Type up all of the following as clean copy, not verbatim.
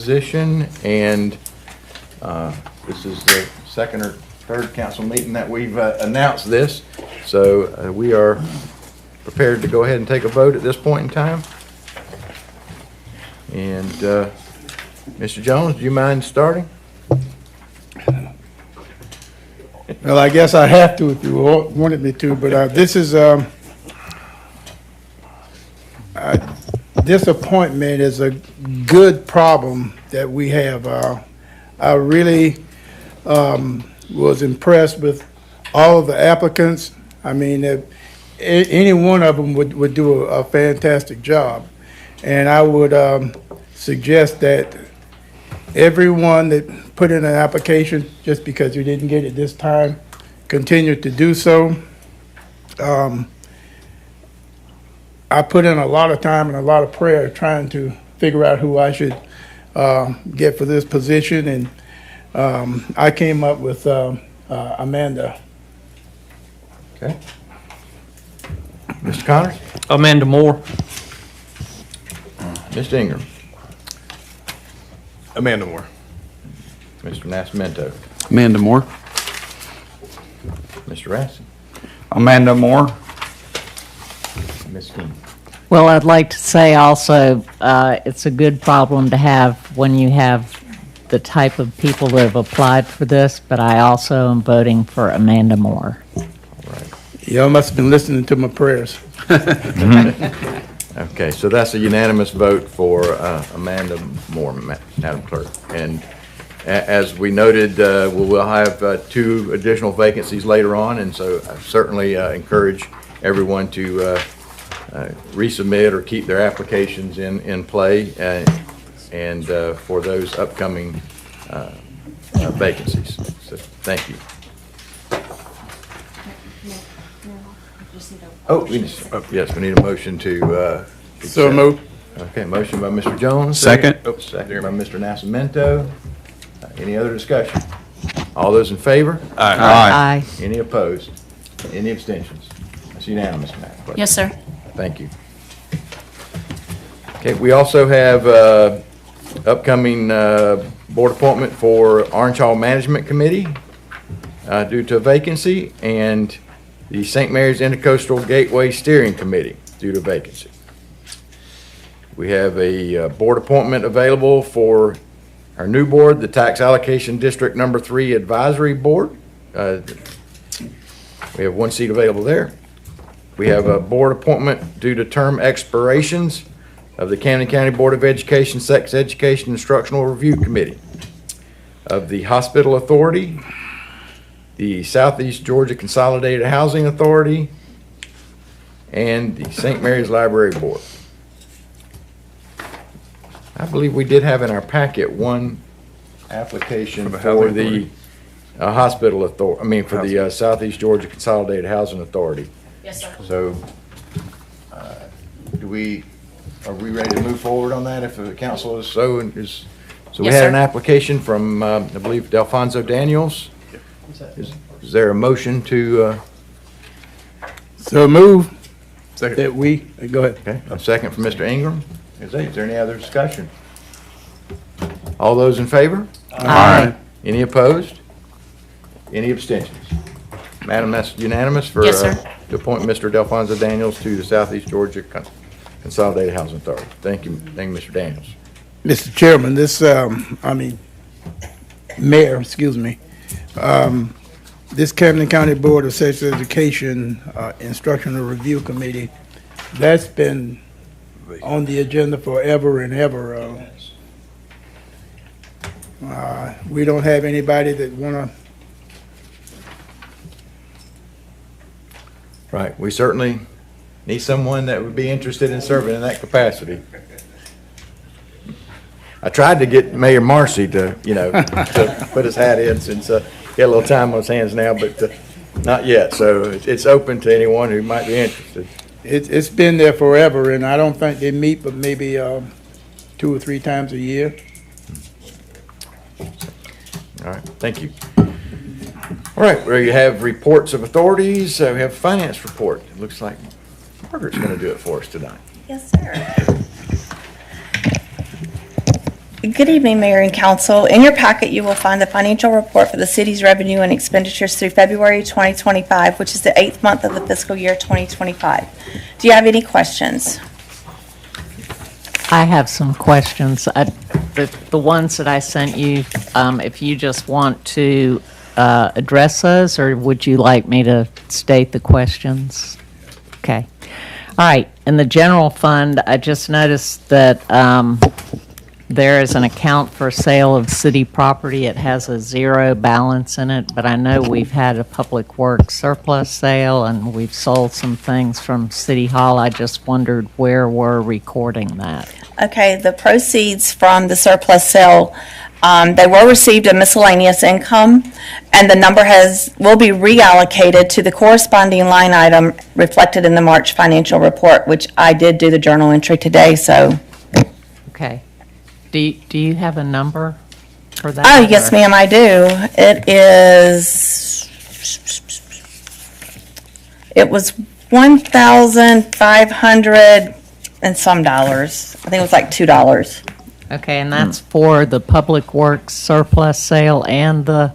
position, and this is the second or third council meeting that we've announced this. So we are prepared to go ahead and take a vote at this point in time. And Mr. Jones, do you mind starting? Well, I guess I have to if you wanted me to, but this is disappointment is a good problem that we have. I really was impressed with all of the applicants. I mean, any one of them would do a fantastic job. And I would suggest that everyone that put in an application, just because you didn't get it this time, continue to do so. I put in a lot of time and a lot of prayer trying to figure out who I should get for this position, and I came up with Amanda. Okay. Mr. Connors? Amanda Moore. Mr. Ingram? Amanda Moore. Mr. Nascimento? Amanda Moore. Mr. Rassi? Amanda Moore. Ms. King? Well, I'd like to say also, it's a good problem to have when you have the type of people that have applied for this, but I also am voting for Amanda Moore. All right. Y'all must have been listening to my prayers. Okay, so that's a unanimous vote for Amanda Moore, Madam Clerk. And as we noted, we will have 2 additional vacancies later on, and so I certainly encourage everyone to resubmit or keep their applications in play and for those upcoming vacancies. So thank you. Yes, we need a motion to So accept. moved. Okay, motion by Mr. Jones. Second. Second by Mr. Nascimento. Any other discussion? All those in favor? Aye. Any opposed? Any abstentions? That's unanimous, Madam Clerk. Yes, sir. Thank you. Okay, we also have upcoming board appointment for Orange Hall Management Committee due to a vacancy, and the St. Mary's Intercoastal Gateway Steering Committee due to vacancy. We have a board appointment available for our new board, the Tax Allocation District Number 3 Advisory Board. We have 1 seat available there. We have a board appointment due to term expirations of the Camden County Board of Education Sex Education Instructional Review Committee, of the Hospital Authority, the Southeast Georgia Consolidated Housing Authority, and the St. Mary's Library Board. I believe we did have in our packet 1 application For the for Housing the Hospital Authority, for the Southeast Georgia Consolidated Housing Authority. Yes, sir. So, are we ready to move forward on that if the council is so? So we Yes, had sir. an application from, I believe, Delfonso Daniels. Is there a motion to, So move Second. that we, go ahead. okay, a second from Mr. Ingram? Is there any other discussion? All those in favor? Aye. Any opposed? Any abstentions? Madam, that's unanimous for Yes, sir. to appoint Mr. Delfonso Daniels to the Southeast Georgia Consolidated Housing Authority. Thank you, Mr. Daniels. Mr. Chairman, this, Mayor, excuse me, this Camden County Board of Sex Education Instructional Review Committee, that's been on the agenda forever and ever. We don't have anybody that wanna, Right, we certainly need someone that would be interested in serving in that capacity. I tried to get Mayor Marcy to, to put his hat in since he got a little time on his hands now, but not yet. So it's open to anyone who might be interested. it's been there forever, and I don't think they meet but maybe 2 or 3 times a year. All right, thank you. All right, where you have reports of authorities, we have finance report. It looks like Margaret's going to do it for us tonight. Yes, sir. Good evening, Mayor and Council. In your packet, you will find the financial report for the city's revenue and expenditures through February 2025, which is the 8th month of the fiscal year 2025. Do you have any questions? I have some questions. The ones that I sent you, if you just want to address those, or would you like me to state the questions? Okay. All right. In the general fund, I just noticed that there is an account for sale of city property. It has a zero balance in it, but I know we've had a public works surplus sale and we've sold some things from City Hall. I just wondered where we're recording that. Okay, the proceeds from the surplus sale, they were received in miscellaneous income, and the number will be reallocated to the corresponding line item reflected in the March financial report, which I did do the journal entry today, so. Okay. Do you have a number for that? Oh, yes, or- ma'am, I do. It was 1,500 and some dollars. I think it was like $2. Okay, and that's for the public works surplus sale and the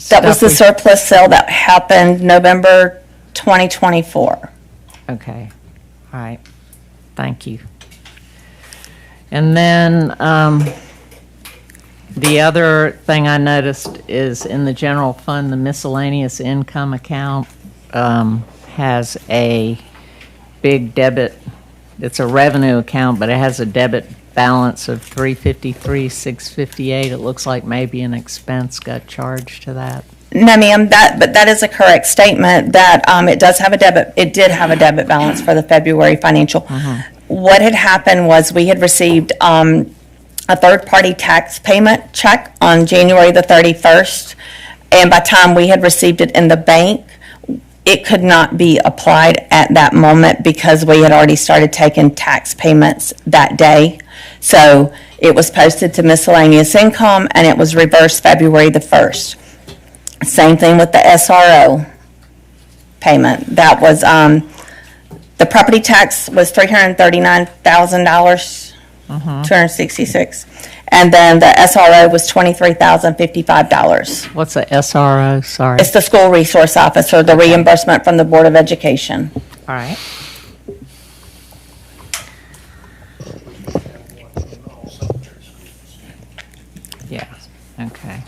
That was stuff the we- surplus sale that happened November 2024. Okay, all right, thank you. And then, the other thing I noticed is in the general fund, the miscellaneous income account, has a big debit. It's a revenue account, but it has a debit balance of $353,658. It looks like maybe an expense got charged to that. No, ma'am, but that is a correct statement that it did have a debit balance for the February financial. What had happened was we had received a third-party tax payment check on January the 31st, and by the time we had received it in the bank, it could not be applied at that moment because we had already started taking tax payments that day. So it was posted to miscellaneous income, and it was reversed February the 1st. Same thing with the SRO payment. That was, the property tax was $339,000, 266. And then the SRO was $23,055. What's a SRO? Sorry. It's the school resource officer, the reimbursement from the Board of Education. All right. Yeah, okay.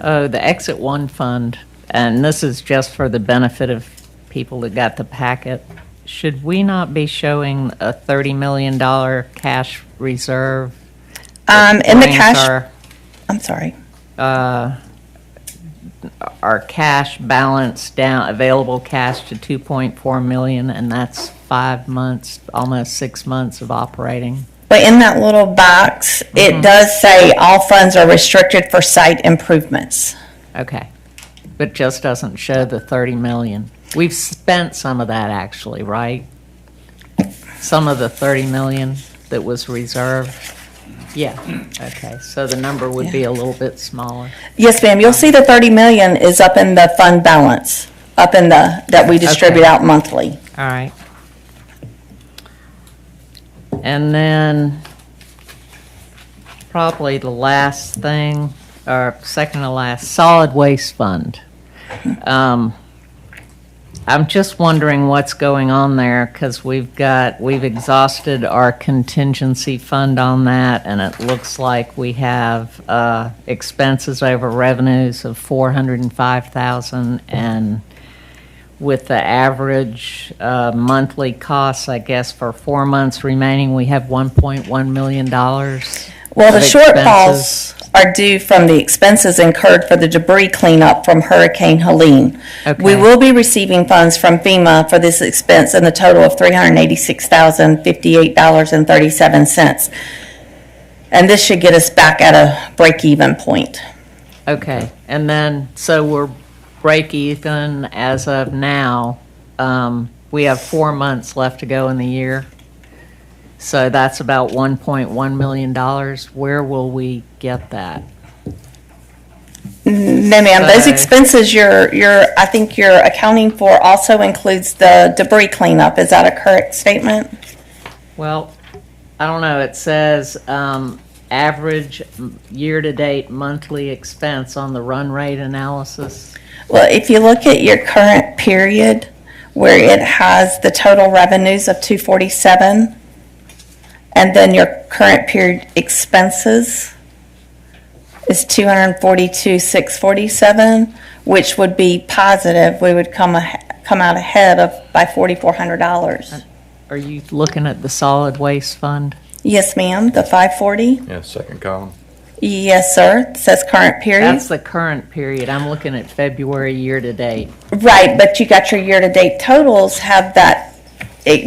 Oh, the Exit One Fund, and this is just for the benefit of people that got the packet. Should we not be showing a $30 million cash reserve? In the Brings cash, I'm sorry. our cash balance down, available cash to 2.4 million, and that's 5 months, almost 6 months of operating. But in that little box, it does say all funds are restricted for site improvements. Okay. But just doesn't show the 30 million. We've spent some of that actually, right? Some of the 30 million that was reserved? Yeah, okay. So the number would be a little bit smaller. Yes, ma'am, you'll see the 30 million is up in the fund balance, up in the, that we distribute Okay. out monthly. All right. And then probably the last thing, or second to last, solid waste fund. I'm just wondering what's going on there because we've exhausted our contingency fund on that, and it looks like we have expenses over revenues of $405,000, and with the average monthly costs, I guess, for 4 months remaining, we have $1.1 million. Well, the of shortfalls are due from the expenses incurred for the debris cleanup from Hurricane Helene. We Okay. will be receiving funds from FEMA for this expense in the total of $386,058.37. And this should get us back at a break-even point. Okay, and then, so we're break even as of now. We have 4 months left to go in the year. So that's about $1.1 million. Where will we get that? No, ma'am, those So- expenses I think you're accounting for also includes the debris cleanup. Is that a correct statement? Well, I don't know, it says, average year-to-date monthly expense on the run rate analysis. Well, if you look at your current period, where it has the total revenues of 247, and then your current period expenses is 242,647, which would be positive. We would come out ahead of by $4,400. Are you looking at the solid waste fund? Yes, ma'am, the 540? Yeah, second column. Yes, sir. It says current period. That's the current period. I'm looking at February year-to-date. Right, but you got your year-to-date totals have that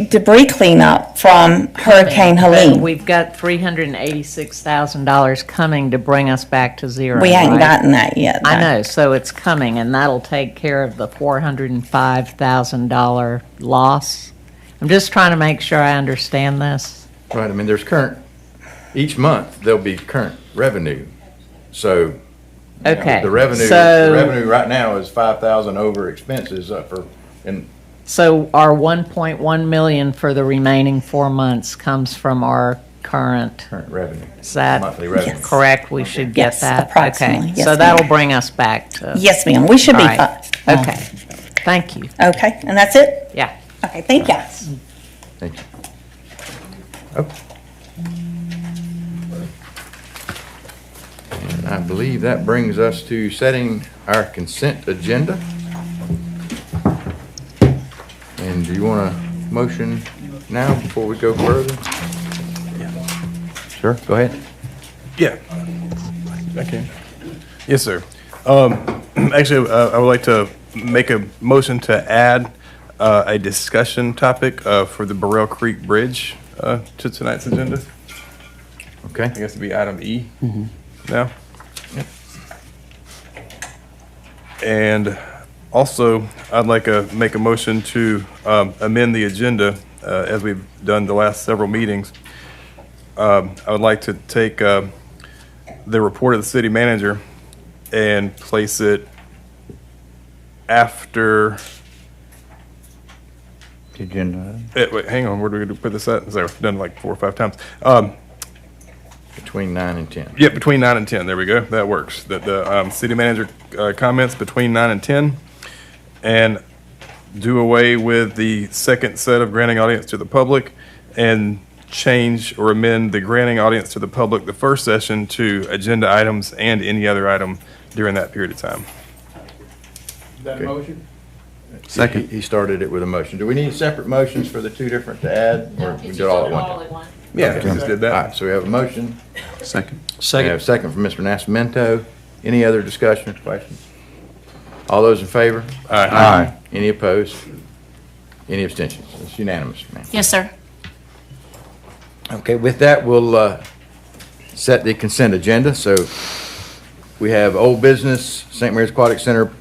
debris cleanup from Hurricane But Helene. we've got $386,000 coming to bring us back to zero. We hadn't right? gotten that yet. I know, so it's coming, and that'll take care of the $405,000 loss. I'm just trying to make sure I understand this. Right, I mean, there's each month, there'll be current revenue. So, you know, Okay, the revenue so- right now is 5,000 over expenses and So our 1.1 million for the remaining 4 months comes from our current, current revenue. is that Monthly revenue. Yes. correct? We should get Yes, that? approximately. Okay, Yes, so ma'am. that'll bring us back to. Yes, ma'am, we should be All right. fine. Okay, thank you. Okay, and that's it? Yeah. Okay, thank you. Thank you. Oh. And I believe that brings us to setting our consent agenda. And do you want a motion now before we go further? Sure, go ahead. Yeah, I can. Yes, sir. Actually, I would like to make a motion to add a discussion topic for the Burrell Creek Bridge to tonight's agenda. Okay. I guess it'd be item E now. And also, I'd like to make a motion to amend the agenda as we've done the last several meetings. I would like to take the report of the city manager and place it after, Agenda. wait, hang on, where do we put this at? Because I've done like 4 or 5 times. Between 9 and 10. Yeah, between 9 and 10, there we go, that works. The city manager comments between 9 and 10, and do away with the second set of granting audience to the public, and change or amend the granting audience to the public the first session to agenda items and any other item during that period of time. That Okay. motion? Second. He started it with a motion. Do we need separate motions for the two different to add, or we do it all at one time? Yeah, just did All that. right, so we have a motion. Second. We have a second from Mr. Nascimento. Any other discussion or questions? All those in favor? Aye. Any opposed? Any abstentions? It's unanimous, ma'am. Yes, sir. Okay, with that, we'll set the consent agenda. So we have old business, St. Mary's Aquatic Center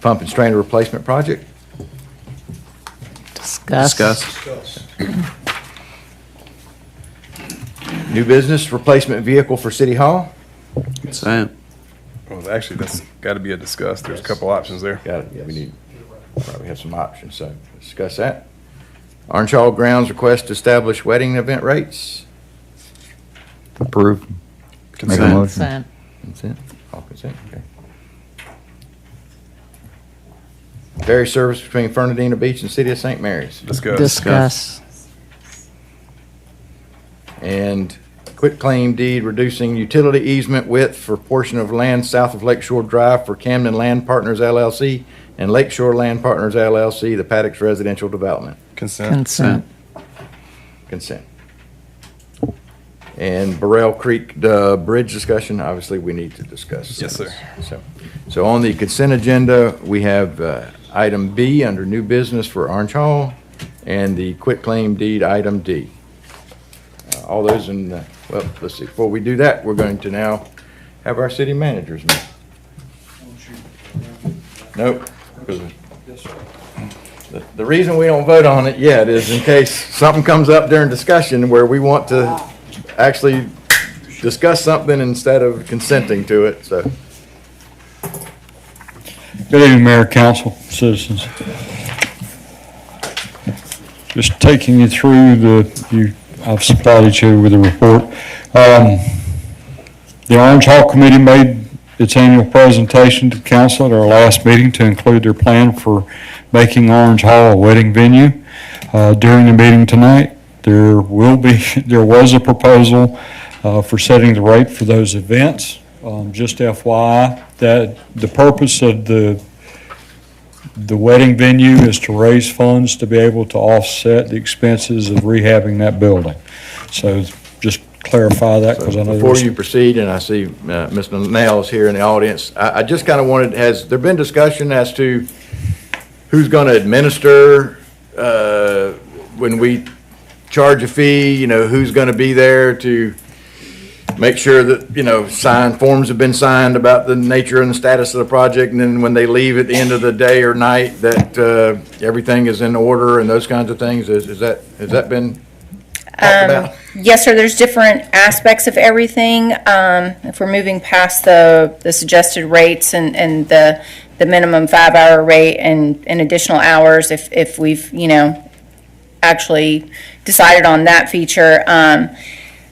pump and strainer replacement project. Discuss. New business, replacement vehicle for City Hall. Same. Well, actually, that's got to be a discuss. There's a couple options there. Got it, yeah, we need, probably have some options, so discuss that. Orange Hall Grounds request to establish wedding event rates. Approve. Make a Consent. motion. Consent. Consent, all consent, okay. Ferry service between Fernandina Beach and City of St. Mary's. Discuss. And quitclaim deed reducing utility easement width for portion of land south of Lakeshore Drive for Camden Land Partners LLC and Lakeshore Land Partners LLC, the Paddocks Residential Development. Consent. Consent. Consent. And Burrell Creek, the bridge discussion, obviously, we need to discuss. Yes, sir. So on the consent agenda, we have item B under new business for Orange Hall and the quitclaim deed, item D. All those in, well, let's see, before we do that, we're going to now have our city managers meet. Nope. because the reason we don't vote on it yet is in case something comes up during discussion where we want to actually discuss something instead of consenting to it, so. Good evening, Mayor, Council, citizens. Just taking you through I've supplied you with a report. The Orange Hall Committee made its annual presentation to council at our last meeting to include their plan for making Orange Hall a wedding venue. During the meeting tonight, there was a proposal for setting the rate for those events. Just FYI, that the purpose of the wedding venue is to raise funds to be able to offset the expenses of rehabbing that building. So just clarify that, because I know Before you proceed, and I see Mr. Nails here in the audience, I just kind of wanted, has there been discussion as to who's going to administer when we charge a fee, who's going to be there to make sure that, signed forms have been signed about the nature and the status of the project, and then when they leave at the end of the day or night, that everything is in order and those kinds of things? Has that been talked about? Yes, sir, there's different aspects of everything. If we're moving past the suggested rates and the minimum 5-hour rate and additional hours, if we've, actually decided on that feature.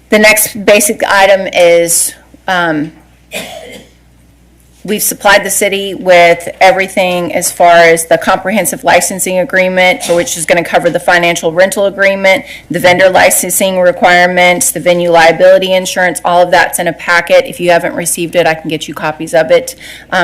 The next basic item is we've supplied the city with everything as far as the comprehensive licensing agreement, which is going to cover the financial rental agreement, the vendor licensing requirements, the venue liability insurance. All of that's in a packet. If you haven't received it, I can get you copies of it.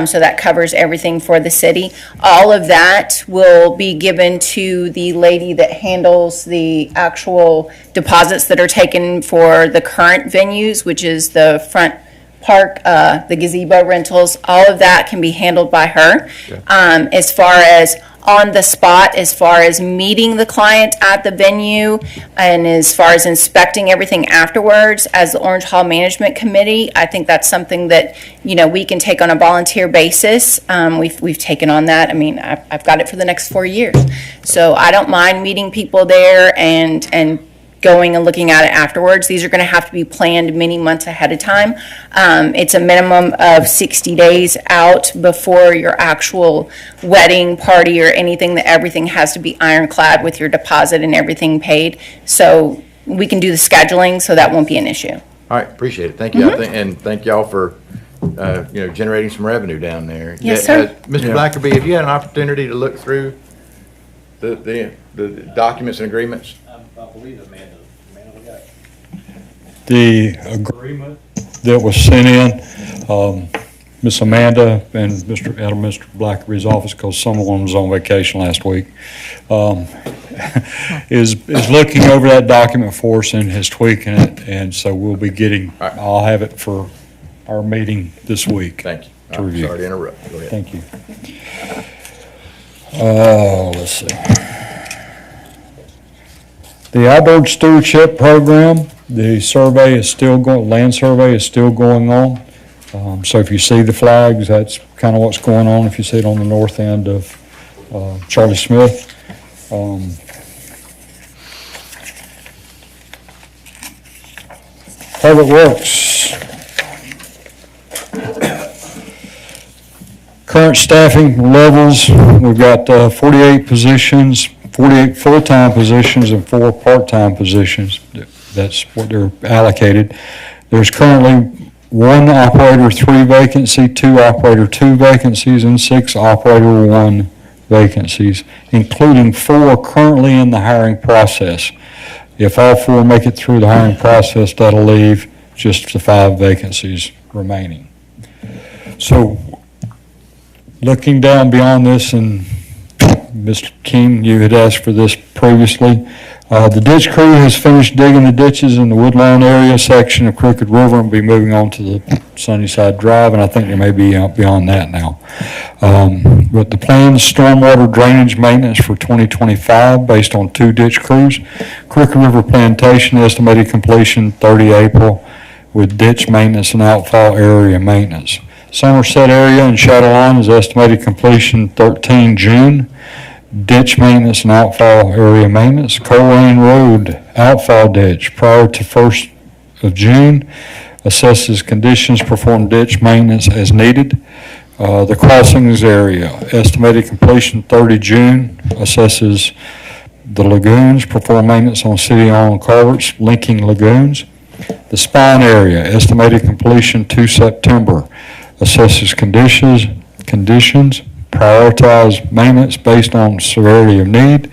So that covers everything for the city. All of that will be given to the lady that handles the actual deposits that are taken for the current venues, which is the front park, the gazebo rentals. All of that can be handled by her. As far as on the spot, as far as meeting the client at the venue, and as far as inspecting everything afterwards, as the Orange Hall Management Committee, I think that's something that, we can take on a volunteer basis. We've taken on that. I mean, I've got it for the next 4 years. So I don't mind meeting people there and going and looking at it afterwards. These are going to have to be planned many months ahead of time. It's a minimum of 60 days out before your actual wedding party or anything, that everything has to be ironclad with your deposit and everything paid. So we can do the scheduling, so that won't be an issue. All right, appreciate it. Thank you. And thank y'all for, generating some revenue down there. Yes, sir. Mr. Blackerby, have you had an opportunity to look through the documents and agreements? I believe Amanda we got it. The agreement that was sent in, Miss Amanda and Mr. out of Mr. Blackerby's office, because someone was on vacation last week, is looking over that document for us and is tweaking it, and so we'll be getting, I'll have it for our meeting this week. Thank you. To review. Sorry to interrupt. Go ahead. Thank you. Let's see. The Outboard Stewardship Program, the survey is still going, land survey is still going on. So if you see the flags, that's kind of what's going on. If you see it on the north end of Charlie Smith. Public Works. Current staffing levels, we've got 48 positions, 48 full-time positions and 4 part-time positions. That's what they're allocated. There's currently 1 operator 3 vacancy, 2 operator 2 vacancies, and 6 operator 1 vacancies, including 4 currently in the hiring process. If all 4 make it through the hiring process, that'll leave just the 5 vacancies remaining. So looking down beyond this, and Mr. King, you had asked for this previously. The ditch crew has finished digging the ditches in the Woodlawn area section of Crooked River and will be moving on to the Sunnyside Drive, and I think they may be out beyond that now. But the planned stormwater drainage maintenance for 2025 based on 2 ditch crews. Crooked River Plantation estimated completion 30 April with ditch maintenance and outfall area maintenance. Somerset area and Shadowline is estimated completion 13 June. Ditch maintenance and outfall area maintenance. Colerain Road outfall ditch prior to 1st of June. Assesses conditions, perform ditch maintenance as needed. The crossings area, estimated completion 30 June, assesses the lagoons, perform maintenance on city-owned culverts linking lagoons. The spine area, estimated completion 2 September, assesses conditions, prioritize maintenance based on severity of need.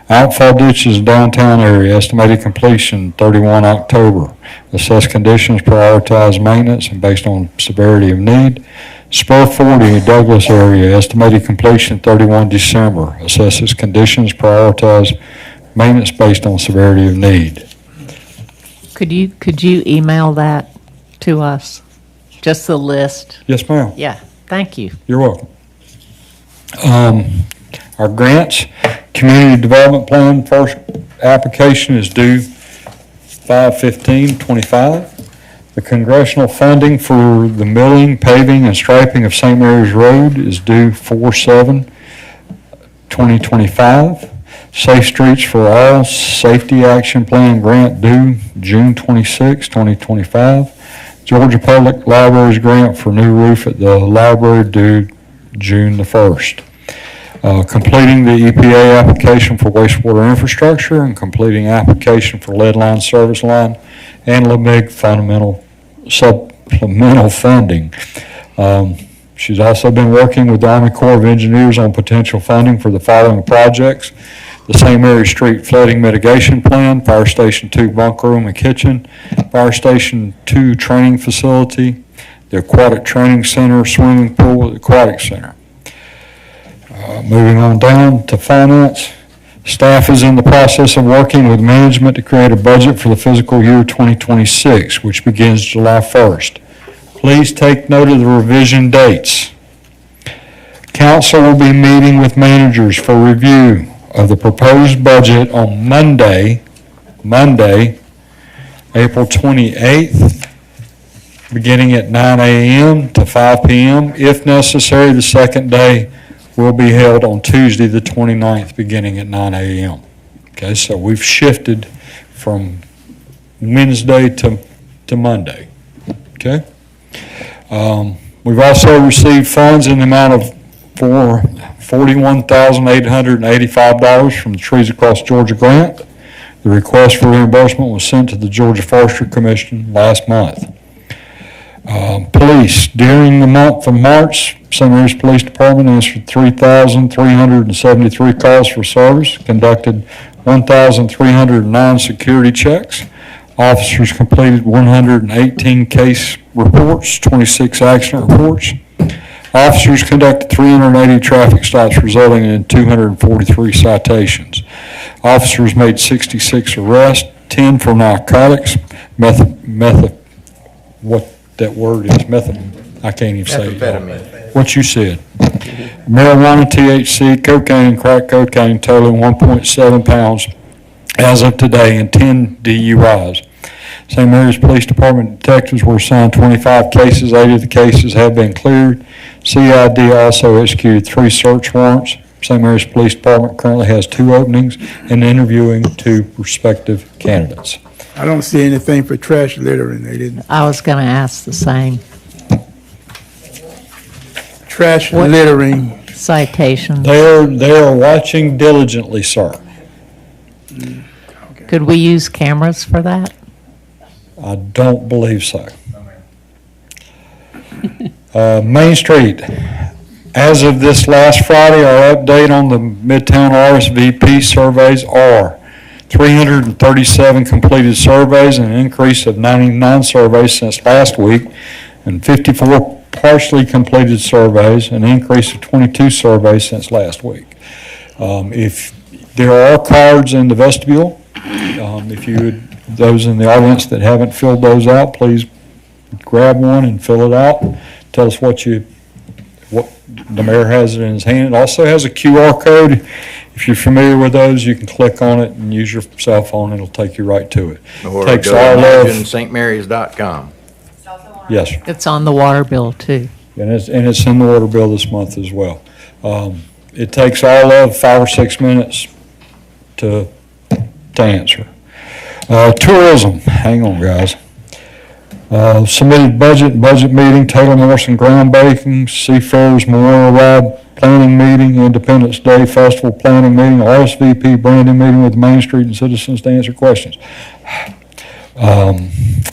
Outfall ditches downtown area, estimated completion 31 October, assess conditions, prioritize maintenance and based on severity of need. Spur 40 Douglas area, estimated completion 31 December, assesses conditions, prioritize maintenance based on severity of need. Could you email that to us? Just the list? Yes, ma'am. Yeah, thank you. You're welcome. Our grants, community development plan, first application is due 5/15/25. The congressional funding for the milling, paving, and striping of St. Mary's Road is due 4/7/2025. Safe Streets for All Safety Action Plan grant due June 26, 2025. Georgia Public Library's grant for new roof at the library due June the 1st. Completing the EPA application for wastewater infrastructure and completing application for lead line service line and LMIG supplemental funding. She's also been working with the Army Corps of Engineers on potential funding for the following projects: the St. Mary Street Flooding Mitigation Plan, Fire Station 2 Bunker Room and Kitchen, Fire Station 2 Training Facility, the Aquatic Training Center, Swimming Pool, Aquatic Center. Moving on down to finance. Staff is in the process of working with management to create a budget for the fiscal year 2026, which begins July 1st. Please take note of the revision dates. Council will be meeting with managers for review of the proposed budget on Monday, April 28th, beginning at 9 a.m. to 5 p.m. If necessary, the second day will be held on Tuesday, the 29th, beginning at 9 a.m. Okay, so we've shifted from Wednesday to Monday. Okay? We've also received funds in the amount of $41,885 from the Trees Across Georgia grant. The request for reimbursement was sent to the Georgia Forestry Commission last month. Police, during the month of March, St. Mary's Police Department answered 3,373 calls for service, conducted 1,309 security checks. Officers completed 118 case reports, 26 accident reports. Officers conducted 380 traffic stops, resulting in 243 citations. Officers made 66 arrests, 10 for narcotics, I can't even say it. Methamphetamine. What you said. Marijuana, THC, cocaine, crack cocaine, totaling 1.7 pounds as of today, and 10 DUIs. St. Mary's Police Department detectives were assigned 25 cases. 8 of the cases have been cleared. CID also executed 3 search warrants. St. Mary's Police Department currently has 2 openings and interviewing 2 prospective candidates. I don't see anything for trash littering. They didn't. I was going to ask the same. Trash What? littering. Citation. They are watching diligently, sir. Could we use cameras for that? I don't believe so. Main Street. As of this last Friday, our update on the Midtown RSVP surveys are 337 completed surveys, an increase of 99 surveys since last week, and 54 partially completed surveys, an increase of 22 surveys since last week. If there are cards in the vestibule, if you would, those in the audience that haven't filled those out, please grab one and fill it out. Tell us what the mayor has it in his hand. It also has a QR code. If you're familiar with those, you can click on it and use your cell phone. It'll take you right to it. Or Takes go all to of, ImagineStMarys.com. yes, It's on the water bill, too. and it's in the water bill this month as well. It takes all of 5 or 6 minutes to answer. Tourism, hang on, guys. Submitted budget meeting, Taylor Morrison groundbreaking, Seafarers Memorial Ride planning meeting, Independence Day Festival planning meeting, RSVP branding meeting with Main Street and citizens to answer questions.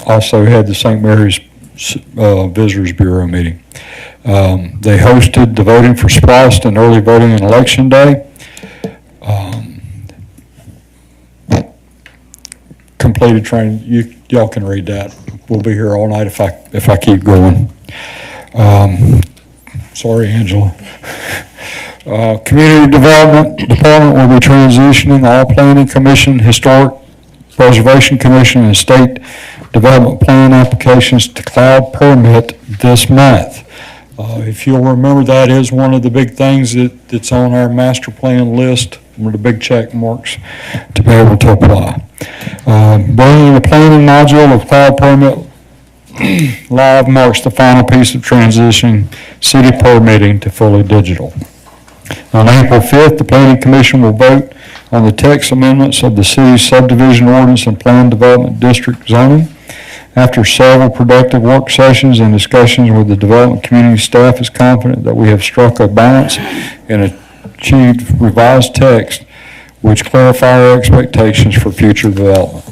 Also had the St. Mary's Visitors Bureau meeting. They hosted the voting for SPLOST and early voting on Election Day. Completed training, y'all can read that. We'll be here all night if I keep going. Sorry, Angela. Community Development Department will be transitioning all Planning Commission, Historic Preservation Commission, and State Development Plan applications to Cloud Permit this month. If you'll remember, that is one of the big things that's on our master plan list, with the big check marks to be able to apply. Bringing the planning module of Cloud Permit live marks the final piece of transition city permitting to fully digital. On April 5th, the Planning Commission will vote on the text amendments of the city's subdivision ordinance and plan development district zoning. After several productive work sessions and discussions with the development community, staff is confident that we have struck a balance and achieved revised text which clarify our expectations for future development.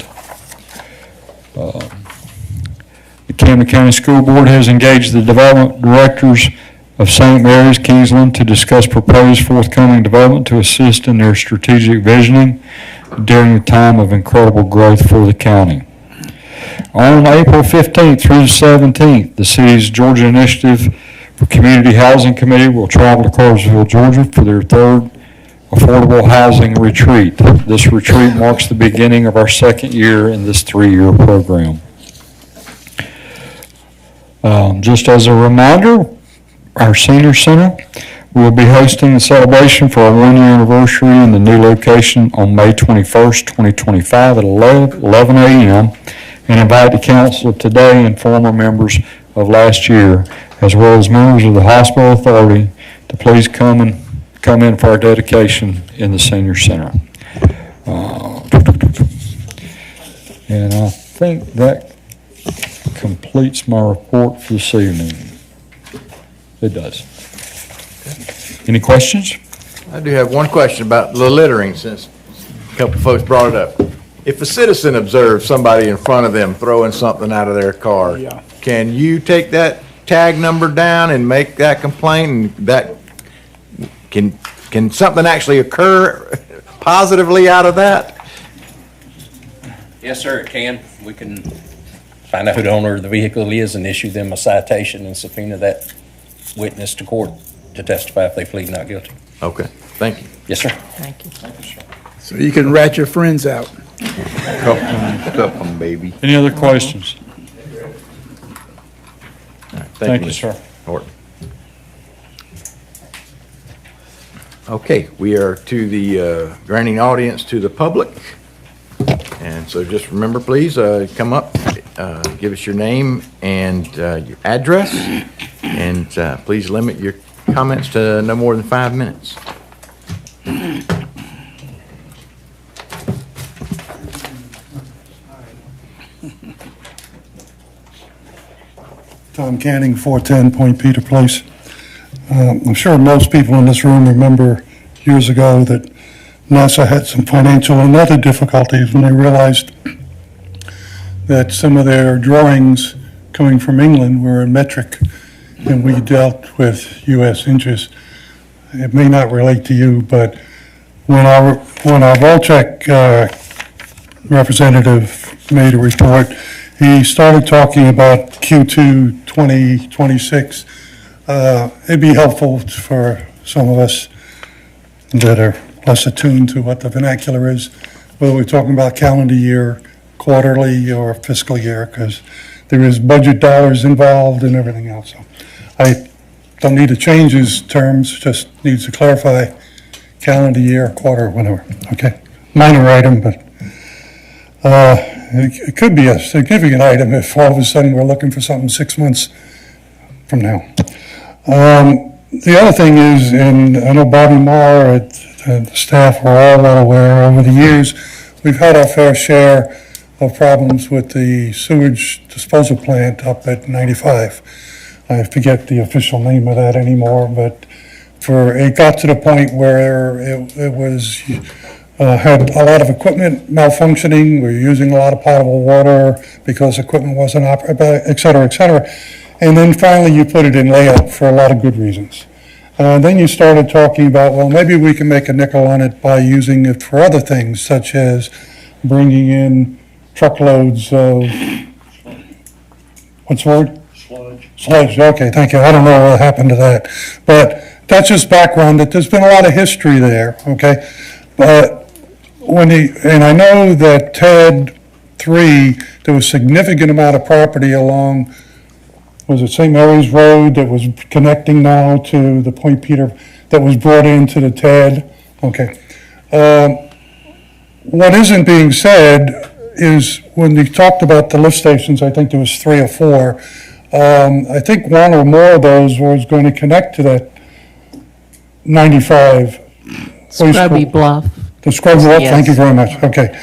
The Camden County School Board has engaged the development directors of St. Mary's, Kingsland to discuss proposed forthcoming development to assist in their strategic visioning during a time of incredible growth for the county. On April 15th through the 17th, the city's Georgia Initiative for Community Housing Committee will travel to Cartersville, Georgia for their third affordable housing retreat. This retreat marks the beginning of our second year in this 3-year program. Just as a reminder, our senior center will be hosting the celebration for our 1-year anniversary in the new location on May 21st, 2025 at 11 a.m. and invite the council today and former members of last year, as well as members of the hospital authority, to please come in for our dedication in the senior center. And I think that completes my report for this evening. It does. Any questions? I do have one question about the littering, since a couple folks brought it up. If a citizen observes somebody in front of them throwing something out of their car, Yeah. can you take that tag number down and make that complaint? And that, can something actually occur positively out of that? Yes, sir, it can. We can find out who the owner of the vehicle is and issue them a citation and subpoena that witness to court to testify if they plead not guilty. Okay, thank you. Yes, sir. Thank you. So you can rat your friends out. Cup 'em, baby. Any other questions? All right, Thank you, Mr. sir. Horton. Okay, we are to the granting audience to the public. And so just remember, please, come up, give us your name and your address, and please limit your comments to no more than 5 minutes. Tom Canning, 410 Point Peter Place. I'm sure most people in this room remember years ago that NASA had some financial and other difficulties when they realized that some of their drawings coming from England were in metric, and we dealt with U.S. inches. It may not relate to you, but when our Voltrek representative made a report, he started talking about Q2 2026. It'd be helpful for some of us that are less attuned to what the vernacular is, whether we're talking about calendar year, quarterly, or fiscal year, because there is budget dollars involved and everything else. So I don't need to change his terms, just needs to clarify calendar year, quarter, whatever. Okay, minor item, but it could be a significant item if all of a sudden we're looking for something 6 months from now. The other thing is, and I know Bobby Marr and the staff are all well aware, over the years, we've had our fair share of problems with the sewage disposal plant up at 95. I forget the official name of that anymore, but it got to the point where it was, had a lot of equipment malfunctioning, we were using a lot of potable water because equipment wasn't et cetera, et cetera. And then finally you put it in layout for a lot of good reasons. Then you started talking about, well, maybe we can make a nickel on it by using it for other things, such as bringing in truckloads of, what's the word? Sludge, okay, thank you. I don't know what happened to that. But that's just background, that there's been a lot of history there, okay? But and I know that TAD 3, there was significant amount of property along, was it St. Mary's Road that was connecting now to the Point Peter, that was brought into the TAD? Okay. What isn't being said is when we talked about the lift stations, I think there was 3 or 4, I think one or more of those was going to connect to that 95. Scrubby Bluff. The Scrubby Bluff, Yes. thank you very much, okay.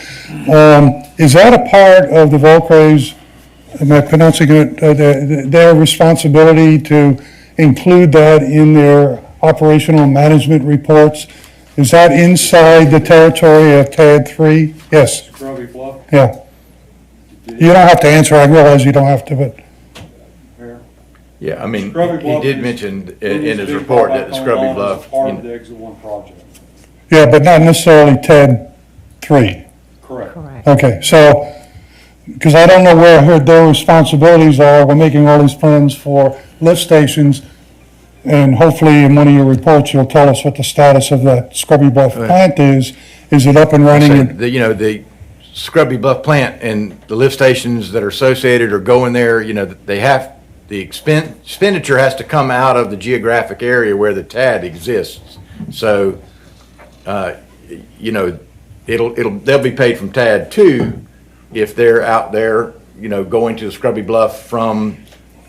Is that a part of the Volcrays, am I pronouncing it, their responsibility to include that in their operational management reports? Is that inside the territory of TAD 3? Yes. Scrubby Bluff? Yeah. You don't have to answer, I realize you don't have to, but, Yeah, I mean, Scrubby he Bluff did is- mention in his report that the Scrubby Bluff, Part you of know, the Exit 1 project. yeah, but not necessarily TAD 3. Correct. Correct. Okay, so, because I don't know where their responsibilities are, we're making all these plans for lift stations, and hopefully in one of your reports, you'll tell us what the status of that Scrubby Bluff plant is. Is it up and running? said the, you know, the Scrubby Bluff plant and the lift stations that are associated or going there, you know, they have, the expenditure has to come out of the geographic area where the TAD exists. So, you know, they'll be paid from TAD 2 if they're out there, you know, going to the Scrubby Bluff from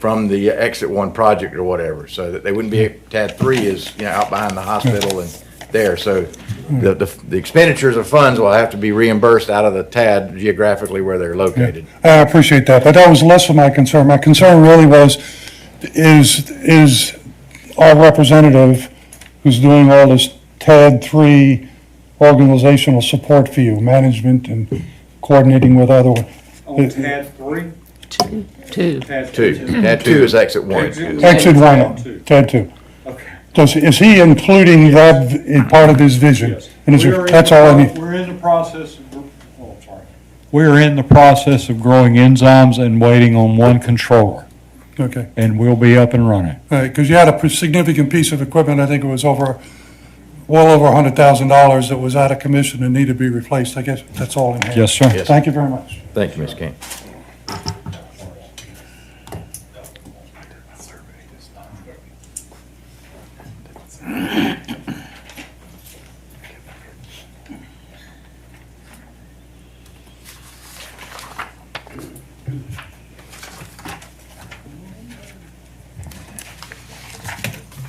the Exit 1 project or whatever. So that they wouldn't be, TAD 3 is, you know, out behind the hospital and there. So the expenditures of funds will have to be reimbursed out of the TAD geographically where they're located. I appreciate that, but that was less of my concern. My concern really was, is our representative who's doing all this TAD 3 organizational support for you, management and coordinating with other. On TAD 3? 2. TAD 2. TAD 2 is Exit 1. Exit 1, TAD 2. TAD 2. Okay. Is he including that in part of his vision? Yes. And that's all I need. We're in the process of, sorry. We're in the process of growing enzymes and waiting on one controller, Okay, and we'll be up and running. all right, because you had a significant piece of equipment, I think it was well over $100,000 that was out of commission and needed to be replaced. I guess that's all in hand. Yes, sir. Yes. Thank you very much. Thank you, Ms. King.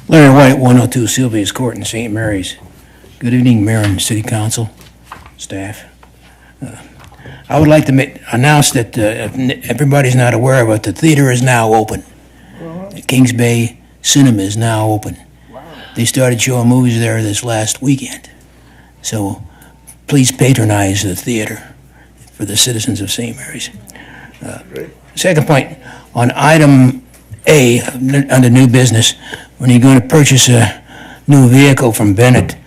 Larry White, 102 Sylvia's Court in St. Mary's. Good evening, Mayor and City Council, staff. I would like to announce that if everybody's not aware of it, the theater is now open. Kings Bay Cinema is now open. They started showing movies there this last weekend. So please patronize the theater for the citizens of St. Mary's. Second point, on item A, under new business, when you're going to purchase a new vehicle from Bennett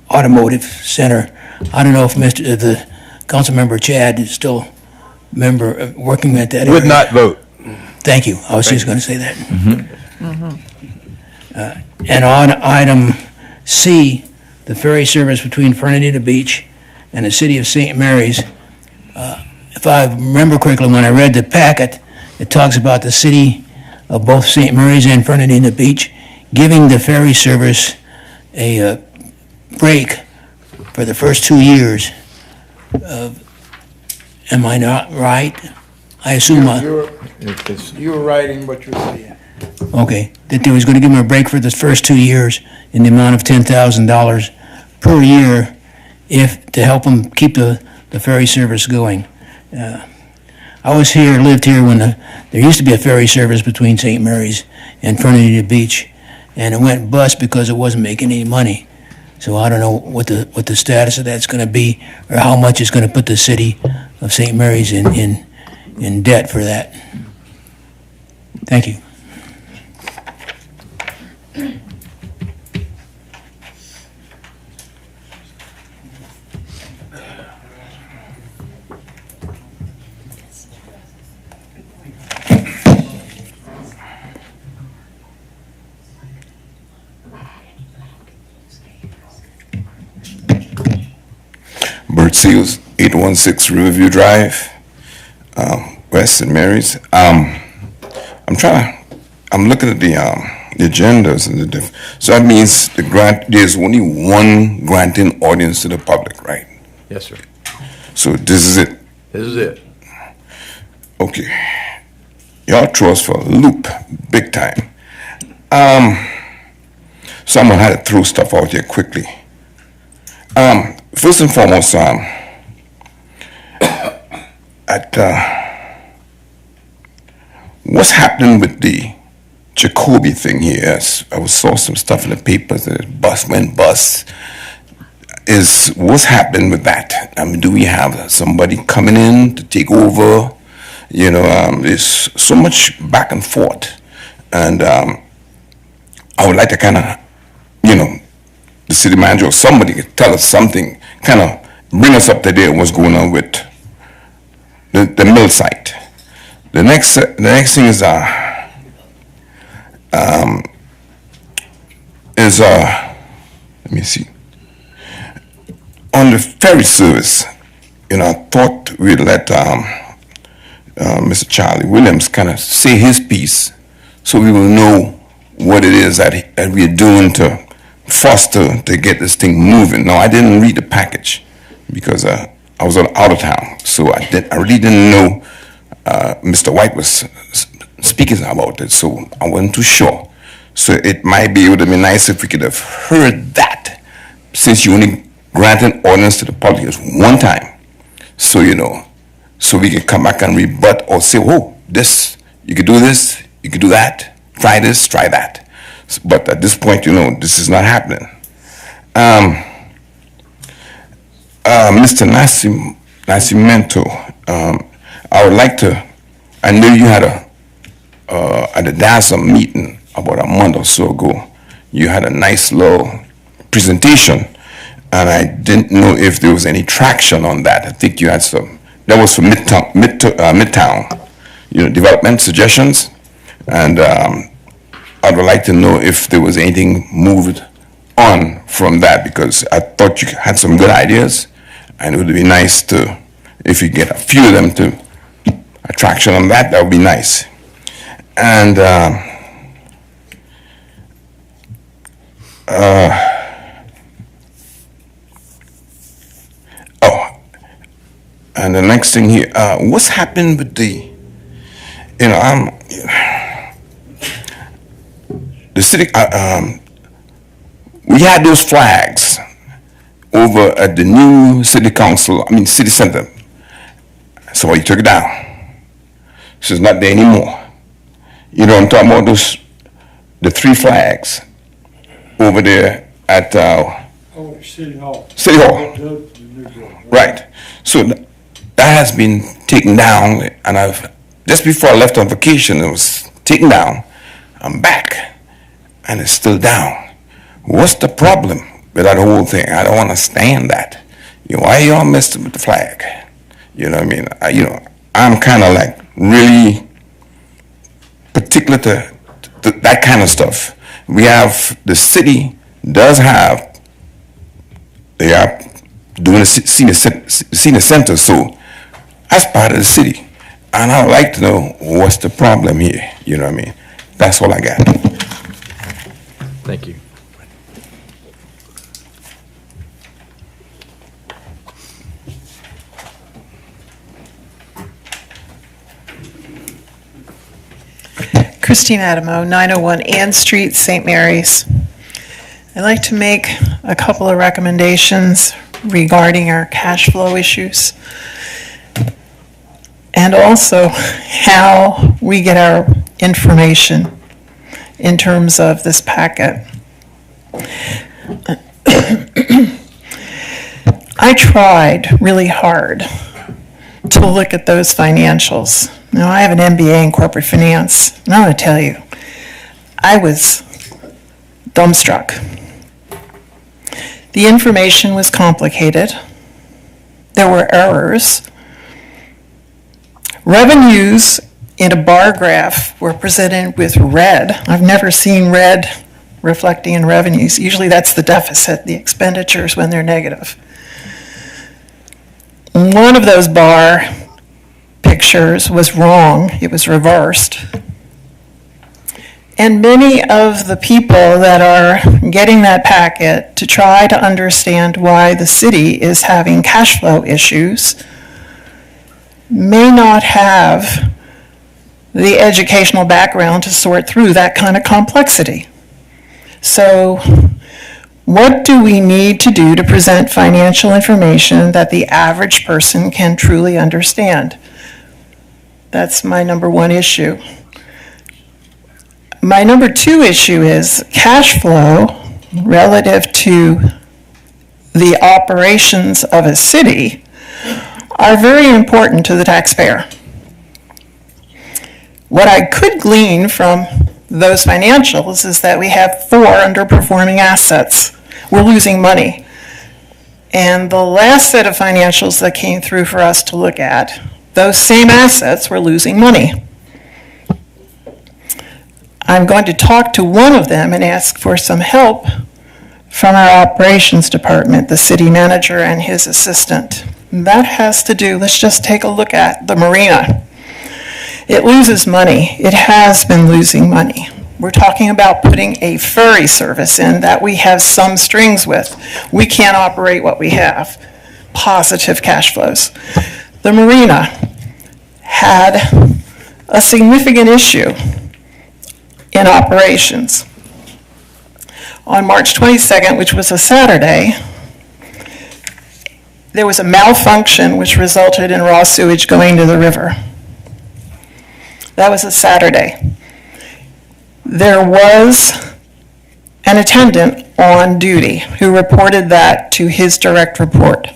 Automotive Center, I don't know if the council member Chad is still working at that area. Would not vote. Thank you. I was just going to say that. And on item C, the ferry service between Fernandina Beach and the city of St. Mary's, if I remember correctly, when I read the packet, it talks about the city of both St. Mary's and Fernandina Beach giving the ferry service a break for the first 2 years. Am I not right? I assume You were right in what you were saying. Okay, that they was going to give them a break for the first 2 years in the amount of $10,000 per year to help them keep the ferry service going. I was here, lived here when there used to be a ferry service between St. Mary's and Fernandina Beach, and it went bust because it wasn't making any money. So I don't know what the status of that's going to be, or how much it's going to put the city of St. Mary's in debt for that. Thank you. Bert Seals, 816 Riverview Drive, West St. Mary's. I'm looking at the agendas and so that means there's only one granting audience to the public, right? Yes, sir. So this is it. This is it. Okay. Y'all throw us for a loop, big time. So I'm gonna have to throw stuff out here quickly. First and foremost, what's happening with the Jacoby thing here? Yes, I saw some stuff in the papers that bus went bust. What's happening with that? I mean, do we have somebody coming in to take over? You know, there's so much back and forth, and I would like to kind of, you know, the city manager or somebody could tell us something, kind of bring us up to date on what's going on with the mill site. The next thing is let me see. On the ferry service, you know, I thought we'd let Mr. Charlie Williams kind of say his piece, so we will know what it is that we are doing to foster to get this thing moving. No, I didn't read the package because I was out of town, so I really didn't know Mr. White was speaking about it, so I wasn't too sure. So it would have been nice if we could have heard that, since you only granted ordinance to the public just one time. So, you know, so we can come back and rebut or say, oh, this, you could do this, you could do that, try this, try that. But at this point, you know, this is not happening. Mr. Nascimento, I would like to, I knew you had at the DASA meeting about a month or so ago, you had a nice little presentation, and I didn't know if there was any traction on that. I think you had some, that was for Midtown, you know, development suggestions, and I would like to know if there was anything moved on from that, because I thought you had some good ideas, and it would be nice to, if you get a few of them to traction on that, that would be nice. And and the next thing here, what's happened with the, you know, the city, we had those flags over at the new city council, city center. So you took it down. So it's not there anymore. You know, I'm talking about those, the 3 flags over there at City Hall. City Hall. Right. So that has been taken down, and just before I left on vacation, it was taken down. I'm back, and it's still down. What's the problem with that whole thing? I don't understand that. You know, why y'all messing with the flag? You know what I mean? I'm kind of like really particular to that kind of stuff. We have, the city does have, they are doing a senior center, so that's part of the city. And I would like to know what's the problem here, you know what I mean? That's all I got. Thank you. Christine Adamo, 901 Ann Street, St. Mary's. I'd like to make a couple of recommendations regarding our cash flow issues, and also how we get our information in terms of this packet. I tried really hard to look at those financials. Now, I have an MBA in corporate finance, and I'm going to tell you, I was dumbstruck. The information was complicated. There were errors. Revenues in a bar graph were presented with red. I've never seen red reflecting in revenues. Usually that's the deficit, the expenditures when they're negative. One of those bar pictures was wrong. It was reversed. And many of the people that are getting that packet to try to understand why the city is having cash flow issues may not have the educational background to sort through that kind of complexity. So what do we need to do to present financial information that the average person can truly understand? That's my number one issue. My number two issue is cash flow relative to the operations of a city are very important to the taxpayer. What I could glean from those financials is that we have 4 underperforming assets. We're losing money. And the last set of financials that came through for us to look at, those same assets were losing money. I'm going to talk to one of them and ask for some help from our operations department, the city manager and his assistant. That has to do, let's just take a look at the marina. It loses money. It has been losing money. We're talking about putting a ferry service in that we have some strings with. We can't operate what we have. Positive cash flows. The marina had a significant issue in operations. On March 22nd, which was a Saturday, there was a malfunction which resulted in raw sewage going to the river. That was a Saturday. There was an attendant on duty who reported that to his direct report,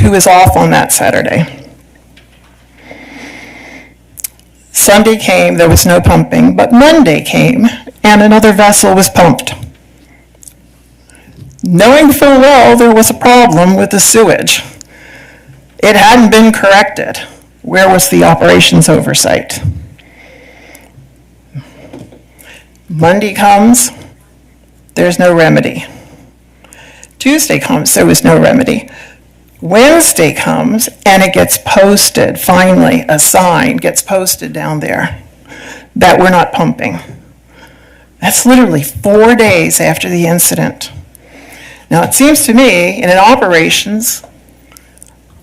who was off on that Saturday. Sunday came, there was no pumping, but Monday came and another vessel was pumped. Knowing full well there was a problem with the sewage. It hadn't been corrected. Where was the operations oversight? Monday comes, there's no remedy. Tuesday comes, there was no remedy. Wednesday comes, and it gets posted, finally, a sign gets posted down there that we're not pumping. That's literally 4 days after the incident. Now, it seems to me, in an operations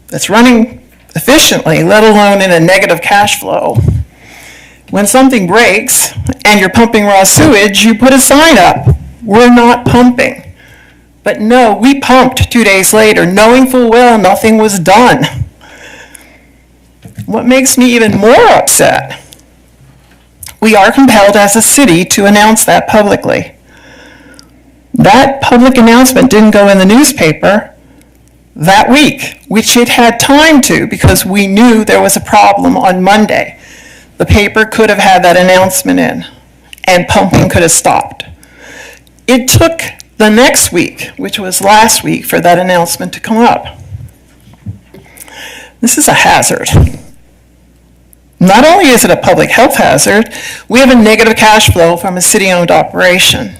that's running efficiently, let alone in a negative cash flow, when something breaks and you're pumping raw sewage, you put a sign up, we're not pumping. But no, we pumped 2 days later, knowing full well nothing was done. What makes me even more upset, we are compelled as a city to announce that publicly. That public announcement didn't go in the newspaper that week, which it had time to because we knew there was a problem on Monday. The paper could have had that announcement in, and pumping could have stopped. It took the next week, which was last week, for that announcement to come up. This is a hazard. Not only is it a public health hazard, we have a negative cash flow from a city-owned operation.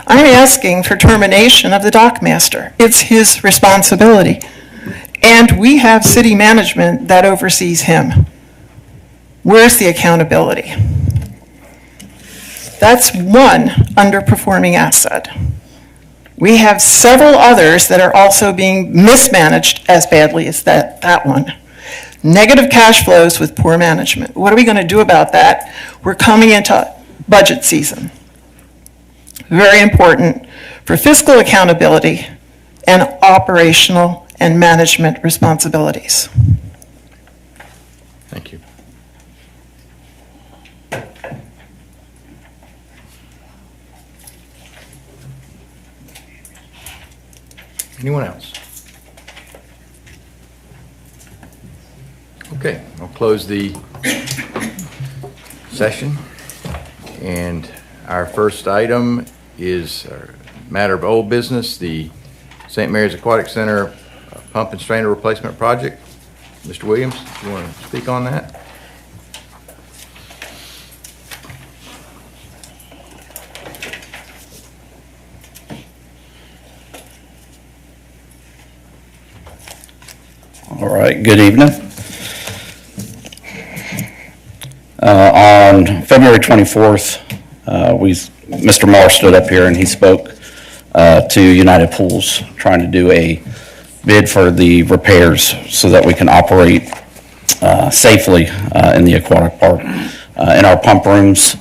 I'm asking for termination of the dockmaster. It's his responsibility. And we have city management that oversees him. Where's the accountability? That's one underperforming asset. We have several others that are also being mismanaged as badly as that one. Negative cash flows with poor management. What are we going to do about that? We're coming into budget season. Very important for fiscal accountability and operational and management responsibilities. Thank you. Anyone else? Okay, I'll close the session. And our first item is a matter of old business, the St. Mary's Aquatic Center pump and strainer replacement project. Mr. Williams, you want to speak on that? All right, good evening. On February 24th, Mr. Marr stood up here and he spoke to United Pools, trying to do a bid for the repairs so that we can operate safely in the aquatic park. In our pump rooms,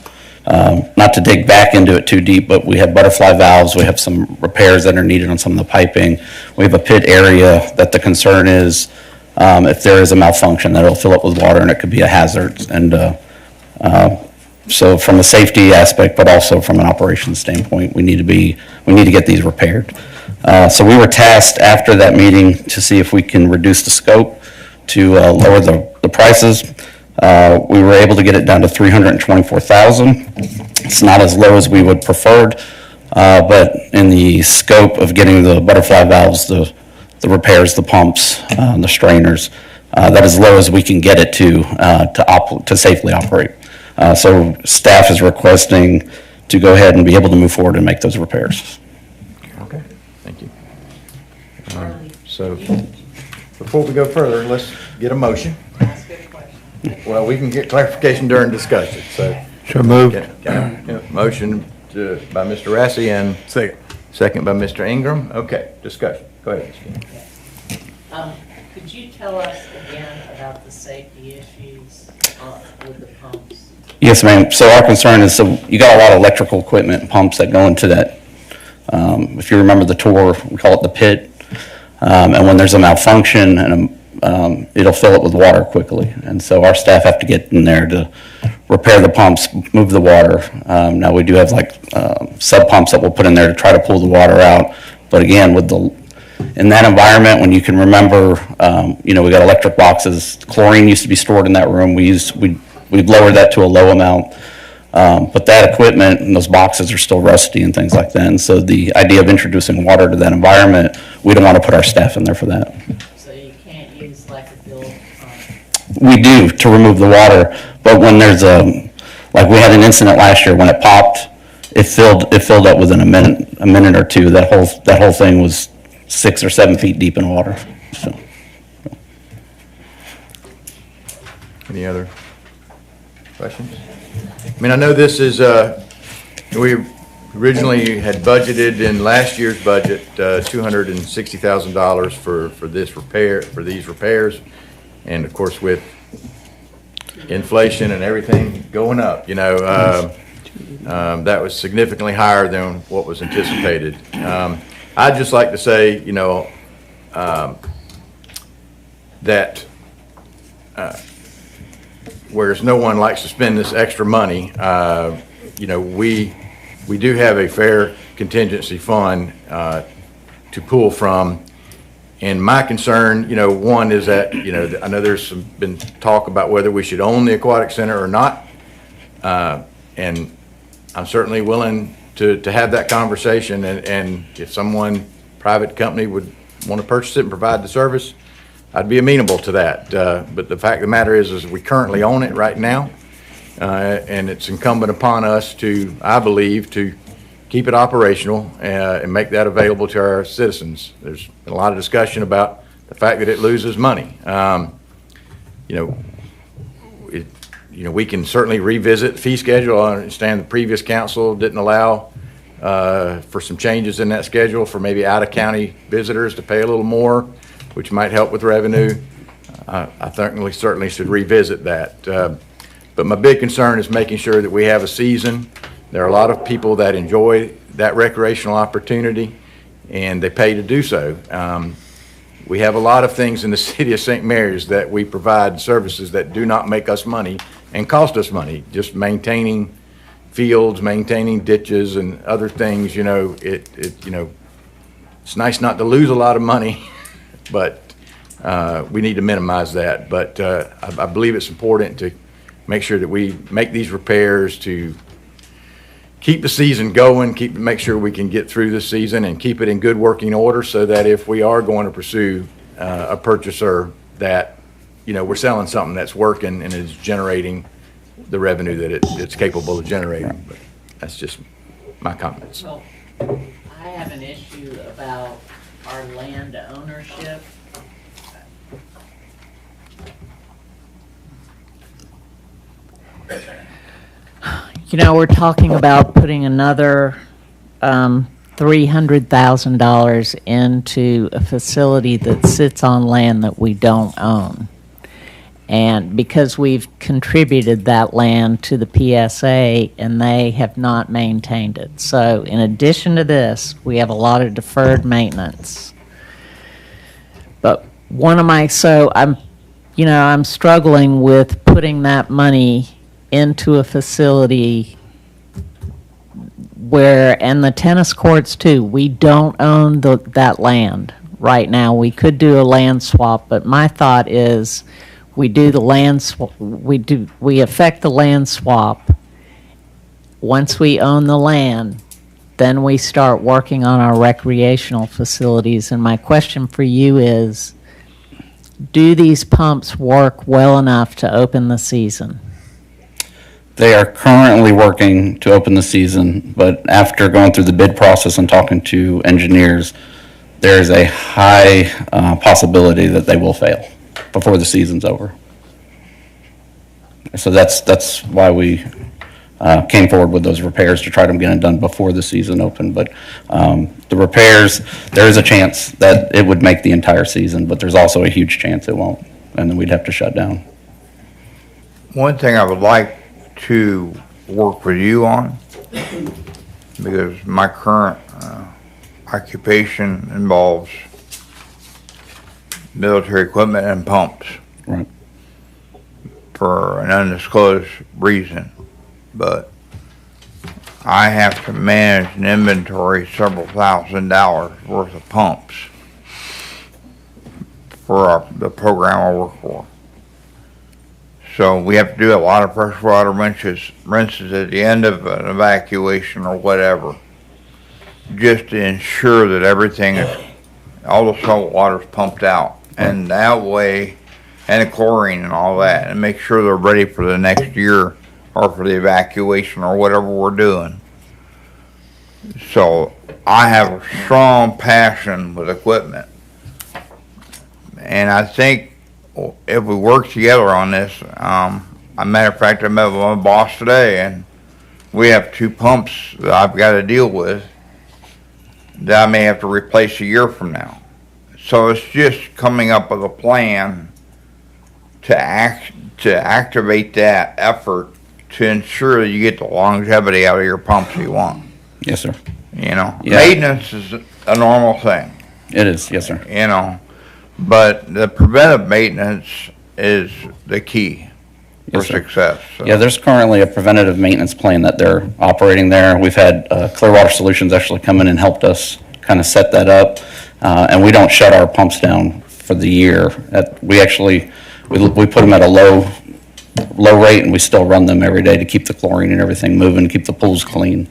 not to dig back into it too deep, but we have butterfly valves, we have some repairs that are needed on some of the piping. We have a pit area that the concern is if there is a malfunction, that it'll fill up with water and it could be a hazard. And so from a safety aspect, but also from an operations standpoint, we need to get these repaired. So we were tasked after that meeting to see if we can reduce the scope to lower the prices. We were able to get it down to $324,000. It's not as low as we would preferred, but in the scope of getting the butterfly valves, the repairs, the pumps, the strainers, that is low as we can get it to safely operate. So staff is requesting to go ahead and be able to move forward and make those repairs. Okay, thank you. So before we go further, let's get a motion. Well, we can get clarification during discussion, so. So moved. Motion by Mr. Rassi and second by Mr. Ingram. Okay, discussion. Go ahead, Ms. King. Could you tell us again about the safety issues with the pumps? Yes, ma'am. So our concern is, so you got a lot of electrical equipment and pumps that go into that. If you remember the tour, we call it the pit. And when there's a malfunction, and it'll fill it with water quickly. And so our staff have to get in there to repair the pumps, move the water. Now we do have like sub pumps that we'll put in there to try to pull the water out. But again, in that environment, when you can remember, we got electric boxes. Chlorine used to be stored in that room. We've lowered that to a low amount. But that equipment and those boxes are still rusty and things like that. And so the idea of introducing water to that environment, we don't want to put our staff in there for that. So you can't use like a field pump? We do to remove the water, but when there's like we had an incident last year when it popped, it filled up within a minute or two. That whole thing was 6 or 7 feet deep in water. So. Any other questions? I mean, I know this is, we originally had budgeted in last year's budget $260,000 for these repairs. And of course, with inflation and everything going up, that was significantly higher than what was anticipated. I'd just like to say, that whereas no one likes to spend this extra money, we do have a fair contingency fund to pull from. And my concern, one is that, I know there's been talk about whether we should own the aquatic center or not. And I'm certainly willing to have that conversation. And if private company would want to purchase it and provide the service, I'd be amenable to that. But the fact of the matter is we currently own it right now. And it's incumbent upon us I believe, to keep it operational and make that available to our citizens. There's been a lot of discussion about the fact that it loses money. We can certainly revisit the fee schedule. I understand the previous council didn't allow for some changes in that schedule for maybe out-of-county visitors to pay a little more, which might help with revenue. I think we certainly should revisit that. But my big concern is making sure that we have a season. There are a lot of people that enjoy that recreational opportunity, and they pay to do so. We have a lot of things in the city of St. Mary's that we provide services that do not make us money and cost us money. Just maintaining fields, maintaining ditches and other things, it's nice not to lose a lot of money, but we need to minimize that. But I believe it's important to make sure that we make these repairs to keep the season going, make sure we can get through the season and keep it in good working order so that if we are going to pursue a purchaser, that, we're selling something that's working and is generating the revenue that it's capable of generating. But that's just my comments. Well, I have an issue about our land ownership. We're talking about putting another $300,000 into a facility that sits on land that we don't own. And because we've contributed that land to the PSA and they have not maintained it. So in addition to this, we have a lot of deferred maintenance. But I'm struggling with putting that money into a facility and the tennis courts too, we don't own that land right now. We could do a land swap, but my thought is we do the land we affect the land swap. Once we own the land, then we start working on our recreational facilities. And my question for you is, do these pumps work well enough to open the season? They are currently working to open the season, but after going through the bid process and talking to engineers, there's a high possibility that they will fail before the season's over. So that's why we came forward with those repairs, to try to get it done before the season opened. But the repairs, there is a chance that it would make the entire season, but there's also a huge chance it won't, and then we'd have to shut down. One thing I would like to work with you on, because my current occupation involves military equipment and pumps. Right. For an undisclosed reason, but I have to manage an inventory several $1,000s worth of pumps for the program I work for. So we have to do a lot of pressure water rinses at the end of an evacuation or whatever, just to ensure that everything all the salt water is pumped out, and that way, and the chlorine and all that, and make sure they're ready for the next year or for the evacuation or whatever we're doing. So I have a strong passion with equipment, and I think if we work together on this, a matter of fact, I met with my boss today, and we have 2 pumps that I've got to deal with that I may have to replace a year from now. So it's just coming up with a plan to activate that effort to ensure that you get the longevity out of your pumps you want. Yes, sir. Yeah. Maintenance is a normal thing. It is, yes, sir. But the preventive maintenance is the key for success. So. Yeah, there's currently a preventative maintenance plan that they're operating there. We've had Clearwater Solutions actually come in and helped us kind of set that up. And we don't shut our pumps down for the year. We put them at a low rate, and we still run them every day to keep the chlorine and everything moving, keep the pools clean.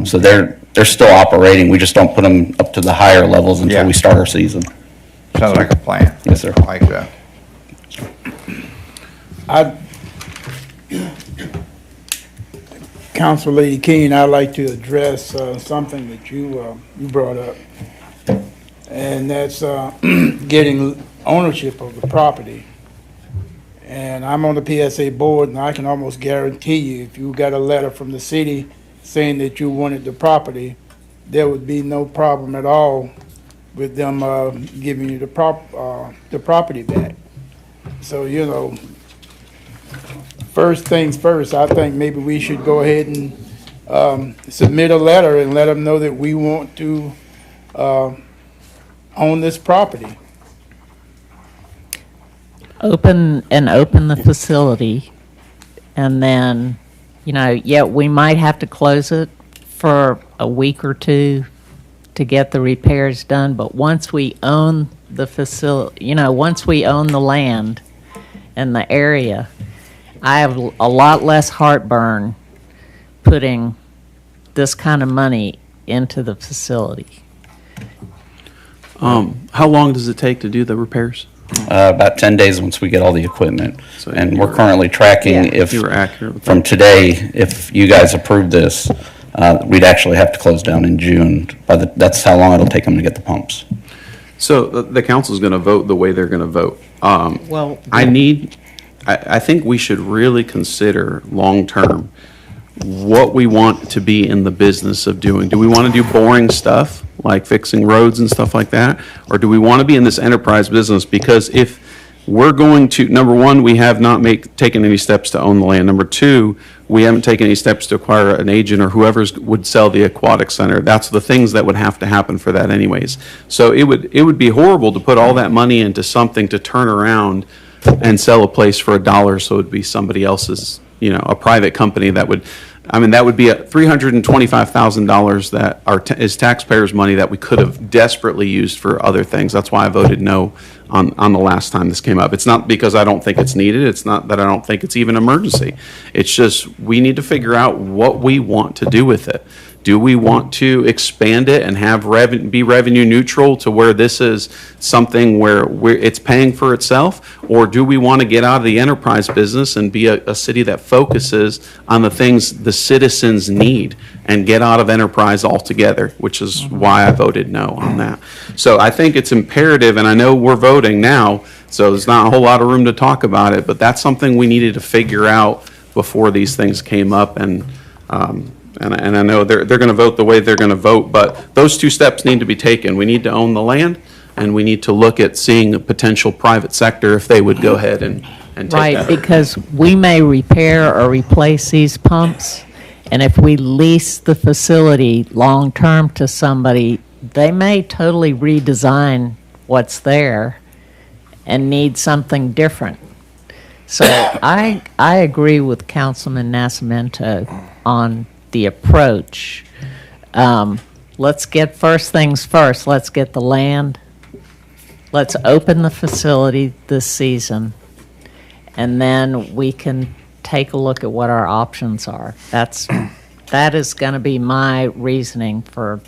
So they're still operating. We just don't put them up to the higher levels until we start our season. Sounds like a plan. Yes, sir. I like that. Council Lady Keene, I'd like to address something that you brought up, and that's getting ownership of the property. And I'm on the PSA board, and I can almost guarantee you, if you got a letter from the city saying that you wanted the property, there would be no problem at all with them giving you the property back. So, first things first, I think maybe we should go ahead and submit a letter and let them know that we want to on this property. Open the facility, and then, we might have to close it for a week or two to get the repairs done, but once we own the facility, once we own the land and the area, I have a lot less heartburn putting this kind of money into the facility. How long does it take to do the repairs? About 10 days once we get all the equipment. So And you we're were- currently tracking if, You were accurate with from that. today, if you guys approve this, we'd actually have to close down in June. That's how long it'll take them to get the pumps. So the council's going to vote the way they're going to vote. Well, I think we should really consider long-term what we want to be in the business of doing. Do we want to do boring stuff, like fixing roads and stuff like that? Or do we want to be in this enterprise business? Because if we're going to, number one, we have not taken any steps to own the land. Number two, we haven't taken any steps to acquire an agent or whoever would sell the aquatic center. That's the things that would have to happen for that anyways. So it would be horrible to put all that money into something to turn around and sell a place for $1, so it would be somebody else's, a private company that would, that would be $325,000 that is taxpayers' money that we could have desperately used for other things. That's why I voted no on the last time this came up. It's not because I don't think it's needed. It's not that I don't think it's even emergency. It's just we need to figure out what we want to do with it. Do we want to expand it and have be revenue neutral to where this is something where it's paying for itself? Or do we want to get out of the enterprise business and be a city that focuses on the things the citizens need and get out of enterprise altogether, which is why I voted no on that. So I think it's imperative, and I know we're voting now, so there's not a whole lot of room to talk about it, but that's something we needed to figure out before these things came up. And I know they're going to vote the way they're going to vote, but those two steps need to be taken. We need to own the land, and we need to look at seeing a potential private sector if they would go ahead and take right, that. because we may repair or replace these pumps, and if we lease the facility long-term to somebody, they may totally redesign what's there and need something different. So I agree with Councilman Nascimento on the approach. Let's get first things first. Let's get the land. Let's open the facility this season, and then we can take a look at what our options are. That is going to be my reasoning for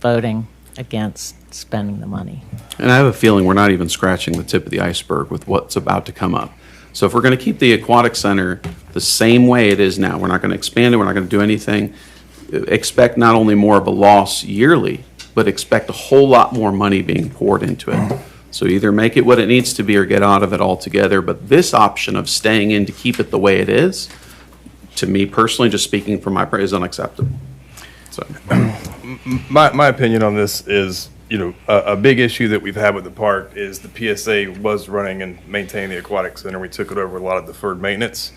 voting against spending the money. And I have a feeling we're not even scratching the tip of the iceberg with what's about to come up. So if we're going to keep the aquatic center the same way it is now, we're not going to expand it, we're not going to do anything, expect not only more of a loss yearly, but expect a whole lot more money being poured into it. So either make it what it needs to be or get out of it altogether. But this option of staying in to keep it the way it is, to me personally, just speaking from my part, is unacceptable. So My opinion on this is, a big issue that we've had with the park is the PSA was running and maintaining the aquatic center. We took it over with a lot of deferred maintenance.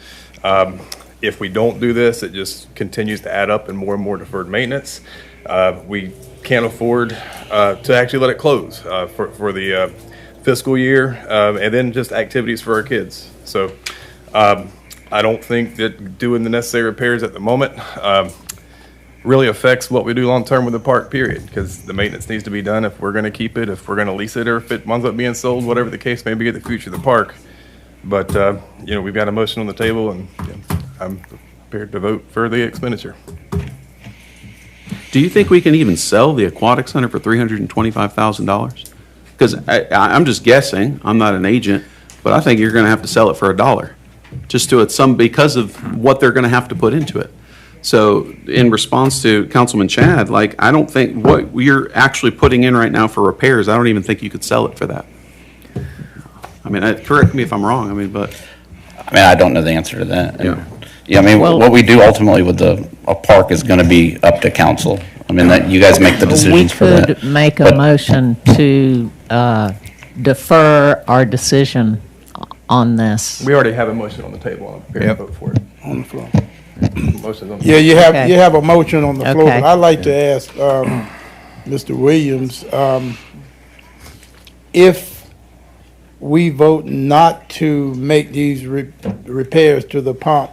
If we don't do this, it just continues to add up and more deferred maintenance. We can't afford to actually let it close for the fiscal year, and then just activities for our kids. So I don't think that doing the necessary repairs at the moment really affects what we do long-term with the park, period, because the maintenance needs to be done if we're going to keep it, if we're going to lease it, or if it winds up being sold, whatever the case may be at the future of the park. But, we've got a motion on the table, and I'm prepared to vote for the expenditure. do you think we can even sell the aquatic center for $325,000? Because I'm just guessing, I'm not an agent, but I think you're going to have to sell it for $1, just to because of what they're going to have to put into it. So in response to Councilman Chad, I don't think what you're actually putting in right now for repairs, I don't even think you could sell it for that. Correct me if I'm wrong, but. I don't know the answer to that. Yeah. What we do ultimately with a park is going to be up to council. That you guys make the decisions for that. We could make a motion to defer our decision on this. We already have a motion on the table, and I'm prepared to vote for it. On the floor. Motion's on the Yeah, table. you have a motion on the floor. Okay. But I'd like to ask Mr. Williams, if we vote not to make these repairs to the pump,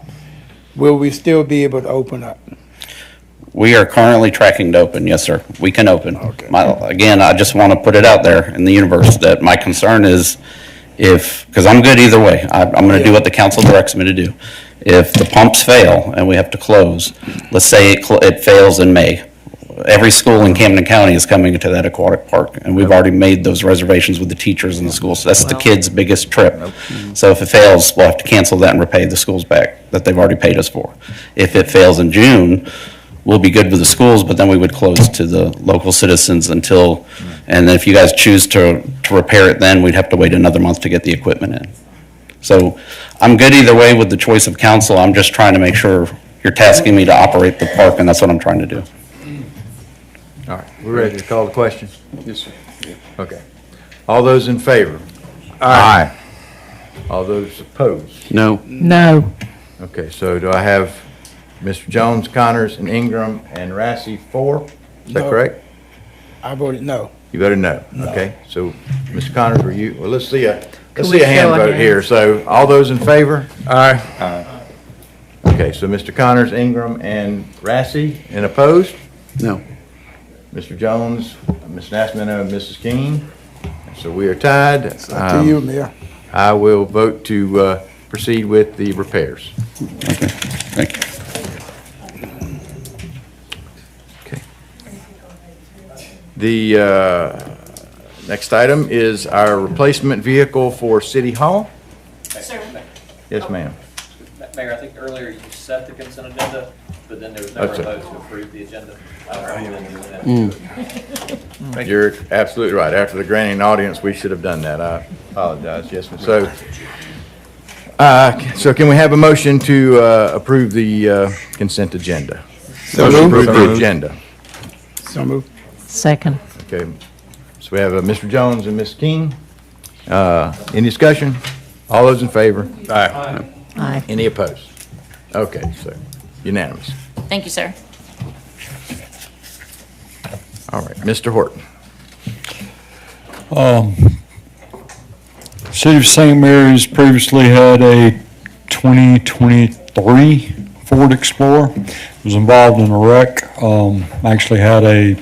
will we still be able to open up? We are currently tracking to open, yes, sir. We can open. Okay. Again, I just want to put it out there in the universe that my concern is because I'm good either way. I'm going to do what the council directs me to do. If the pumps fail and we have to close, let's say it fails in May, every school in Camden County is coming to that aquatic park, and we've already made those reservations with the teachers in the schools. So that's the kids' biggest trip. So if it fails, we'll have to cancel that and repay the schools back that they've already paid us for. If it fails in June, we'll be good with the schools, but then we would close to the local citizens until, and then if you guys choose to repair it, then we'd have to wait another month to get the equipment in. So I'm good either way with the choice of council. I'm just trying to make sure you're tasking me to operate the park, and that's what I'm trying to do. All right, we're ready to call the question? Yes, sir. Okay. All those in favor? Aye. All those opposed? No. No. Okay, so do I have Mr. Jones, Connors, and Ingram, and Rassi for? Is that No. correct? I voted no. You voted no? Okay, so Mr. Connors, were you, well, let's see a we hand show a vote hand? here. So all those in favor? Aye. Okay, so Mr. Connors, Ingram, and Rassi, and opposed? No. Mr. Jones, Ms. Nassmino, and Mrs. King. So we are tied. Up to you, Mayor. I will vote to proceed with the repairs. Okay, thank you. The next item is our replacement vehicle for City Hall. Yes, ma'am. Mayor, I think earlier you set the consent agenda, but then there was That's never a it. vote to approve the agenda. You're absolutely right. After the granting audience, we should have done that. I apologize. Yes, ma'am. So can we have a motion to approve the consent agenda? So Motion to moved. approve the agenda. So moved. Second. Okay. So we have Mr. Jones and Ms. King. Any discussion? All those in favor? Aye. Aye. Any opposed? Okay, so unanimous. Thank you, sir. All right, Mr. Horton. City of St. Mary's previously had a 2023 Ford Explorer. Was involved in a wreck. Actually had a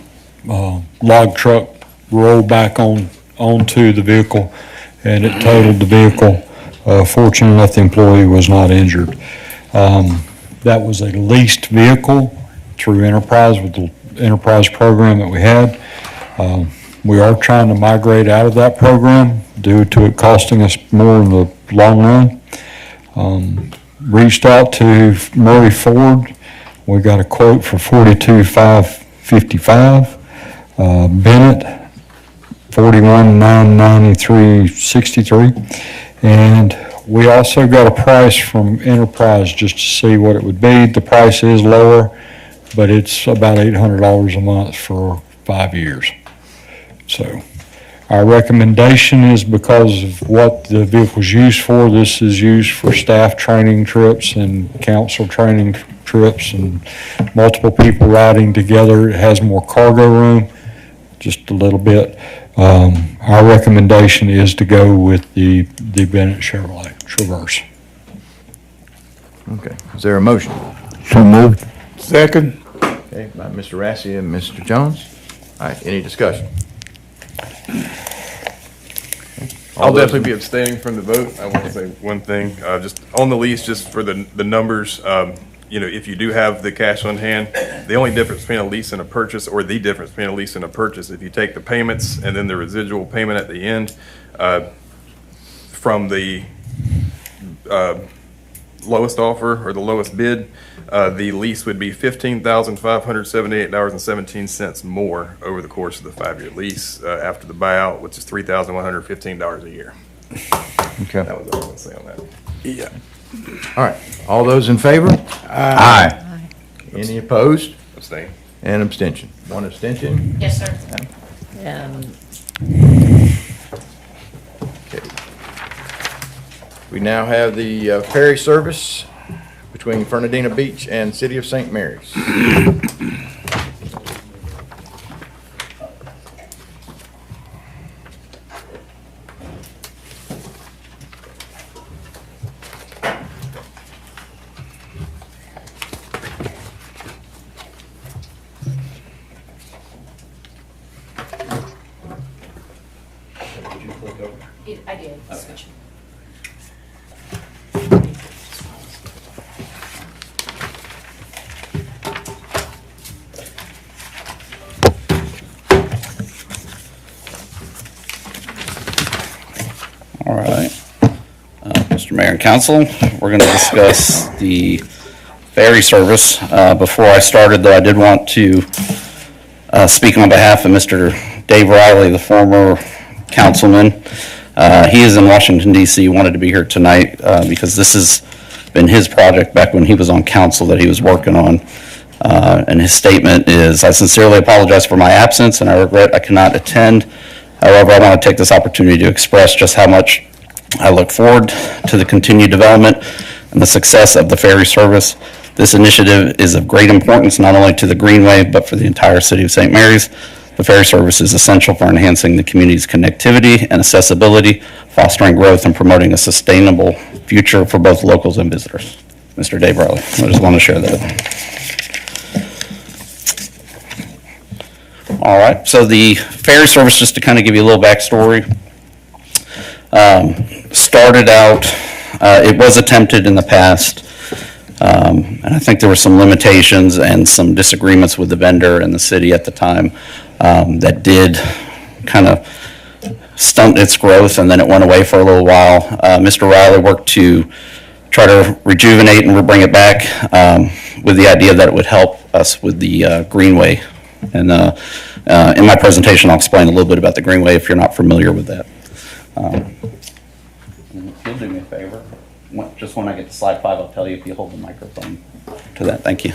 log truck roll back onto the vehicle, and it totaled the vehicle. Fortunate enough, the employee was not injured. That was a leased vehicle through Enterprise with the Enterprise program that we had. We are trying to migrate out of that program due to it costing us more in the long run. Reached out to Murray Ford. We got a quote for $42,555. Bennett, $41,993.63. And we also got a price from Enterprise just to see what it would be. The price is lower, but it's about $800 a month for 5 years. So our recommendation is, because of what the vehicle's used for, this is used for staff training trips and council training trips and multiple people riding together. It has more cargo room, just a little bit. Our recommendation is to go with the Bennett Chevrolet Traverse. Okay, is there a motion? So moved. Second. Okay, by Mr. Rassi and Mr. Jones. All right, any discussion? I'll definitely be abstaining from the vote. I want to say one thing, just on the lease, just for the numbers, if you do have the cash on hand, the only difference between a lease and a purchase, or the difference between a lease and a purchase, if you take the payments and then the residual payment at the end, from the lowest offer or the lowest bid, the lease would be $15,578.17 more over the course of the 5-year lease after the buyout, which is $3,115 a year. Okay. That was all I want to say on that. Yeah. All right, all those in favor? Aye. Any opposed? Abstain. And abstention. One abstention. Yes, sir. And Okay. We now have the ferry service between Fernandina Beach and City of St. Mary's. All right. Mr. Mayor and Council, we're going to discuss the ferry service. Before I started, though, I did want to speak on behalf of Mr. Dave Riley, the former councilman. He is in Washington, D.C., wanted to be here tonight because this has been his project back when he was on council that he was working on. And his statement is, "I sincerely apologize for my absence and I regret I cannot attend. However, I want to take this opportunity to express just how much I look forward to the continued development and the success of the ferry service. This initiative is of great importance not only to the Greenway, but for the entire city of St. Mary's. The ferry service is essential for enhancing the community's connectivity and accessibility, fostering growth, and promoting a sustainable future for both locals and visitors." Mr. Dave Riley, I just want to share that. All right, so the ferry service, just to kind of give you a little backstory, started out, it was attempted in the past, and I think there were some limitations and some disagreements with the vendor and the city at the time that did kind of stunt its growth, and then it went away for a little while. Mr. Riley worked to try to rejuvenate and bring it back with the idea that it would help us with the Greenway. And in my presentation, I'll explain a little bit about the Greenway if you're not familiar with that. You'll do me a favor. Just when I get to slide 5, I'll tell you if you hold the microphone to that. Thank you.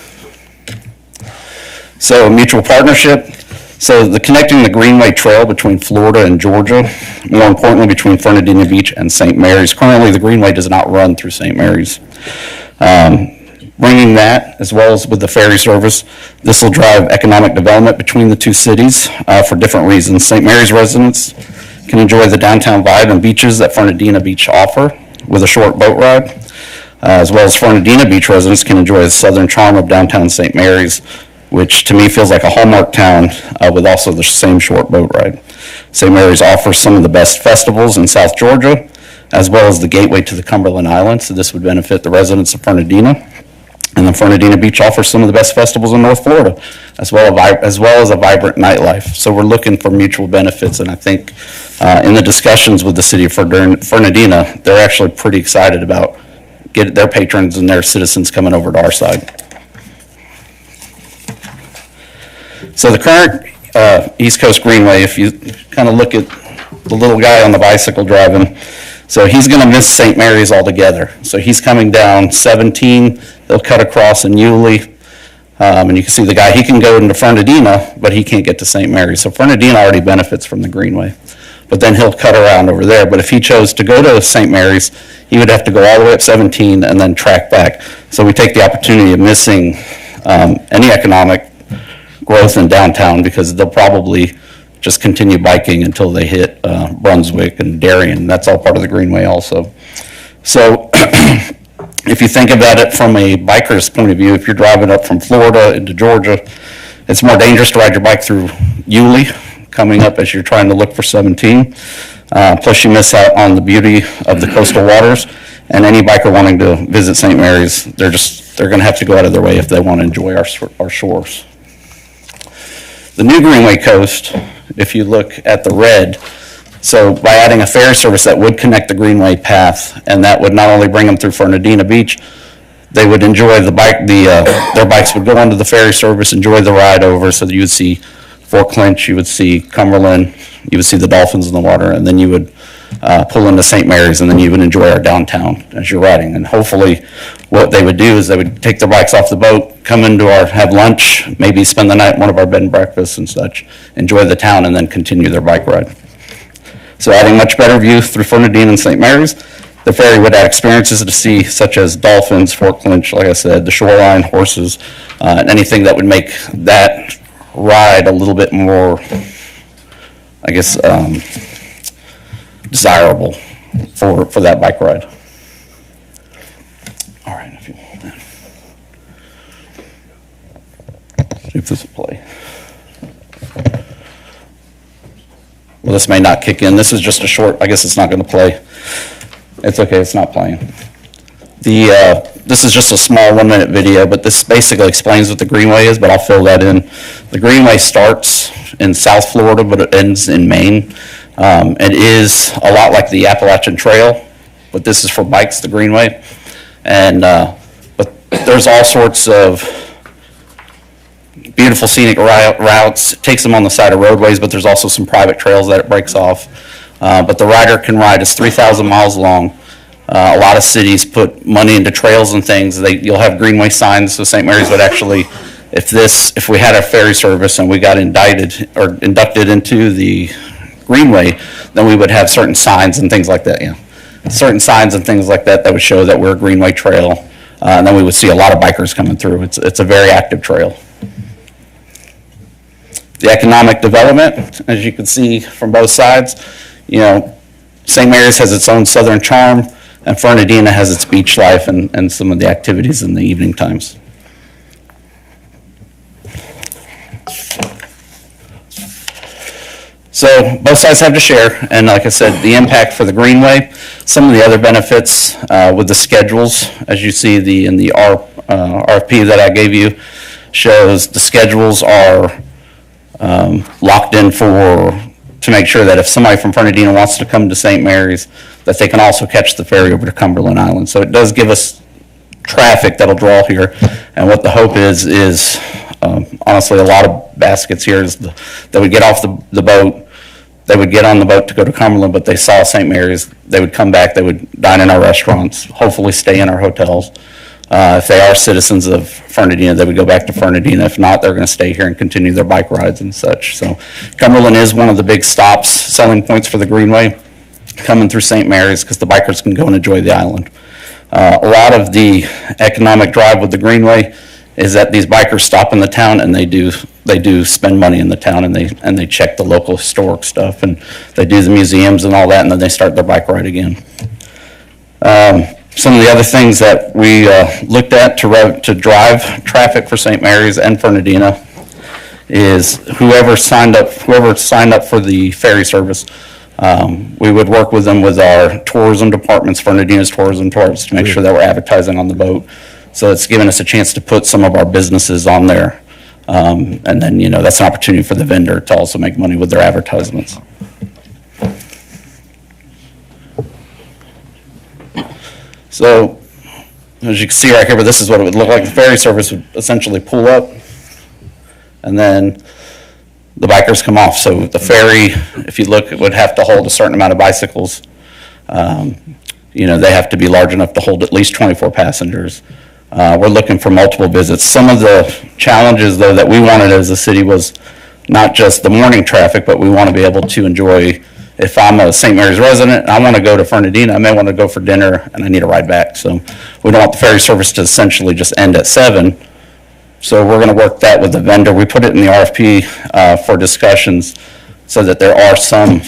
So, mutual partnership. So, connecting the Greenway Trail between Florida and Georgia, more importantly between Fernandina Beach and St. Mary's. Currently, the Greenway does not run through St. Mary's. Bringing that, as well as with the ferry service, this will drive economic development between the two cities for different reasons. St. Mary's residents can enjoy the downtown vibe and beaches that Fernandina Beach offer with a short boat ride, as well as Fernandina Beach residents can enjoy the southern charm of downtown St. Mary's, which to me feels like a hallmark town with also the same short boat ride. St. Mary's offers some of the best festivals in South Georgia, as well as the gateway to the Cumberland Islands, so this would benefit the residents of Fernandina. And then Fernandina Beach offers some of the best festivals in North Florida, as well as a vibrant nightlife. So we're looking for mutual benefits, and I think in the discussions with the city of Fernandina, they're actually pretty excited about getting their patrons and their citizens coming over to our side. So the current East Coast Greenway, if you kind of look at the little guy on the bicycle driving, so he's going to miss St. Mary's altogether. So he's coming down 17, he'll cut across in Yulee, and you can see the guy, he can go into Fernandina, but he can't get to St. Mary's. So Fernandina already benefits from the Greenway, but then he'll cut around over there. But if he chose to go to St. Mary's, he would have to go all the way up 17 and then track back. So we take the opportunity of missing any economic growth in downtown because they'll probably just continue biking until they hit Brunswick and Darien. That's all part of the Greenway also. So if you think about it from a biker's point of view, if you're driving up from Florida into Georgia, it's more dangerous to ride your bike through Yulee coming up as you're trying to look for 17. Plus you miss out on the beauty of the coastal waters. And any biker wanting to visit St. Mary's, they're going to have to go out of their way if they want to enjoy our shores. The new Greenway coast, if you look at the red, so by adding a ferry service that would connect the Greenway path, and that would not only bring them through Fernandina Beach, they would enjoy their bikes would go onto the ferry service, enjoy the ride over, so that you would see Fort Clinch, you would see Cumberland, you would see the dolphins in the water, and then you would pull into St. Mary's, and then you would enjoy our downtown as you're riding. And hopefully what they would do is they would take their bikes off the boat, come into have lunch, maybe spend the night in one of our bed and breakfasts and such, enjoy the town, and then continue their bike ride. So adding much better view through Fernandina and St. Mary's, the ferry would add experiences to see such as dolphins, Fort Clinch, like I said, the shoreline, horses, and anything that would make that ride a little bit more, I guess, desirable for that bike ride. All right, if you want that. See if this will play. Well, this may not kick in. This is just a short, I guess it's not going to play. It's okay, it's not playing. This is just a small 1-minute video, but this basically explains what the Greenway is, but I'll fill that in. The Greenway starts in South Florida, but it ends in Maine. It is a lot like the Appalachian Trail, but this is for bikes, the Greenway. And, but there's all sorts of beautiful scenic routes. It takes them on the side of roadways, but there's also some private trails that it breaks off. But the rider can ride, it's 3,000 miles long. A lot of cities put money into trails and things. You'll have Greenway signs, so St. Mary's would actually, if we had a ferry service and we got inducted into the Greenway, then we would have certain signs and things like that, yeah. Certain signs and things like that would show that we're a Greenway trail. And then we would see a lot of bikers coming through. It's a very active trail. The economic development, as you can see from both sides, St. Mary's has its own southern charm, and Fernandina has its beach life and some of the activities in the evening times. So both sides have to share, and like I said, the impact for the Greenway, some of the other benefits with the schedules, as you see in the RFP that I gave you, shows the schedules are locked in to make sure that if somebody from Fernandina wants to come to St. Mary's, that they can also catch the ferry over to Cumberland Island. So it does give us traffic that'll draw here, and what the hope is honestly a lot of baskets here is they would get off the boat, they would get on the boat to go to Cumberland, but they saw St. Mary's, they would come back, they would dine in our restaurants, hopefully stay in our hotels. If they are citizens of Fernandina, they would go back to Fernandina. If not, they're going to stay here and continue their bike rides and such. So Cumberland is one of the big stops, selling points for the Greenway, coming through St. Mary's, because the bikers can go and enjoy the island. A lot of the economic drive with the Greenway is that these bikers stop in the town and they do spend money in the town, and they check the local historic stuff, and they do the museums and all that, and then they start their bike ride again. Some of the other things that we looked at to drive traffic for St. Mary's and Fernandina is whoever signed up for the ferry service, we would work with them with our tourism departments, Fernandina's tourism departments, to make sure that we're advertising on the boat. So it's given us a chance to put some of our businesses on there. And then, that's an opportunity for the vendor to also make money with their advertisements. So, as you can see right here, but this is what it would look like. The ferry service would essentially pull up, and then the bikers come off. So the ferry, if you look, it would have to hold a certain amount of bicycles. They have to be large enough to hold at least 24 passengers. We're looking for multiple visits. Some of the challenges, though, that we wanted as a city was not just the morning traffic, but we want to be able to enjoy. If I'm a St. Mary's resident and I want to go to Fernandina, I may want to go for dinner and I need a ride back. So we don't want the ferry service to essentially just end at 7. So we're going to work that with the vendor. We put it in the RFP for discussions so that there are some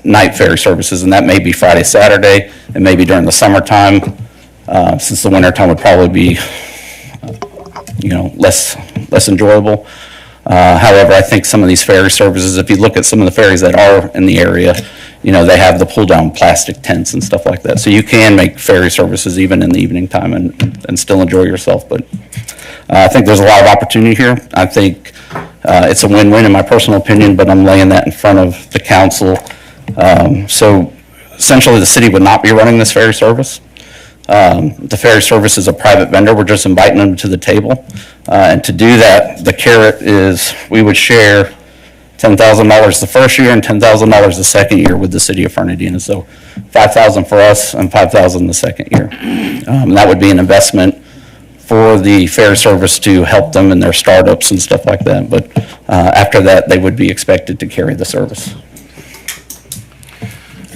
night ferry services, and that may be Friday, Saturday, and maybe during the summertime, since the wintertime would probably be, less enjoyable. However, I think some of these ferry services, if you look at some of the ferries that are in the area, they have the pull-down plastic tents and stuff like that. So you can make ferry services even in the evening time and still enjoy yourself. But I think there's a lot of opportunity here. I think it's a win-win in my personal opinion, but I'm laying that in front of the council. So essentially, the city would not be running this ferry service. The ferry service is a private vendor. We're just inviting them to the table. And to do that, the carrot is we would share $10,000 the first year and $10,000 the second year with the city of Fernandina. So $5,000 for us and $5,000 the second year. And that would be an investment for the ferry service to help them in their startups and stuff like that. But after that, they would be expected to carry the service.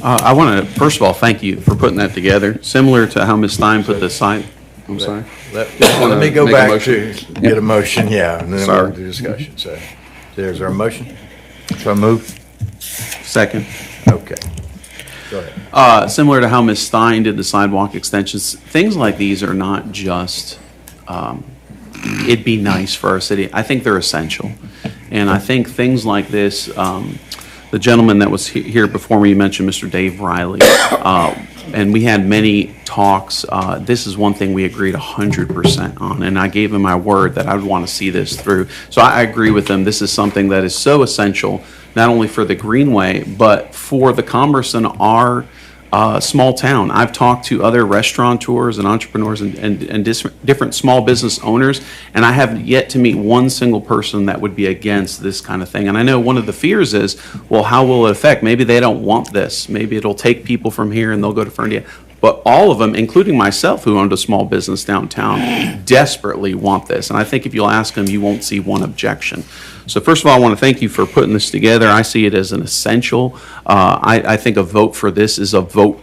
I want to, first of all, thank you for putting that together, similar to how Ms. Stein put the site. I'm sorry. Let me go back to get a motion, and then we'll do discussion. So there's our motion. So moved. Second. Okay. Go ahead. Similar to how Ms. Stein did the sidewalk extensions, things like these are not just, it'd be nice for our city. I think they're essential. And I think things like this, the gentleman that was here before me, you mentioned Mr. Dave Riley. and we had many talks. This is one thing we agreed 100% on, and I gave him my word that I would want to see this through. So I agree with him. This is something that is so essential, not only for the Greenway, but for the commerce in our small town. I've talked to other restaurateurs and entrepreneurs and different small business owners, and I have yet to meet one single person that would be against this kind of thing. And I know one of the fears is, well, how will it affect? Maybe they don't want this. Maybe it'll take people from here and they'll go to Ferndale. But all of them, including myself, who owned a small business downtown, desperately want this. And I think if you'll ask them, you won't see one objection. So first of all, I want to thank you for putting this together. I see it as an essential. I think a vote for this is a vote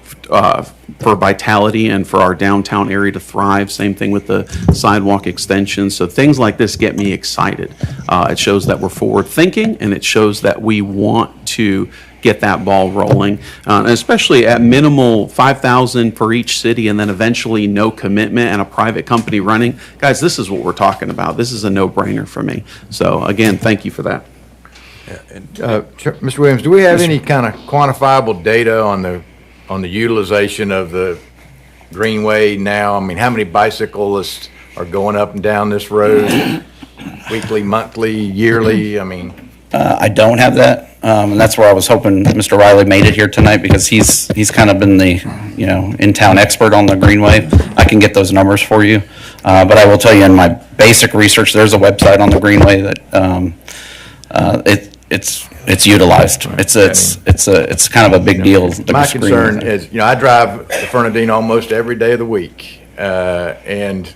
for vitality and for our downtown area to thrive. Same thing with the sidewalk extension. So things like this get me excited. It shows that we're forward thinking, and it shows that we want to get that ball rolling, and especially at minimal 5,000 for each city, and then eventually no commitment and a private company running. Guys, this is what we're talking about. This is a no-brainer for me. So again, thank you for that. Mr. Williams, do we have any kind of quantifiable data on the utilization of the Greenway now? I mean, how many bicyclists are going up and down this road weekly, monthly, yearly? I mean, I don't have that, and that's where I was hoping Mr. Riley made it here tonight, because he's kind of been the, in-town expert on the Greenway. I can get those numbers for you, but I will tell you in my basic research, there's a website on the Greenway that it's utilized. It's kind of a big deal. My concern is, I drive to Fernandina almost every day of the week, and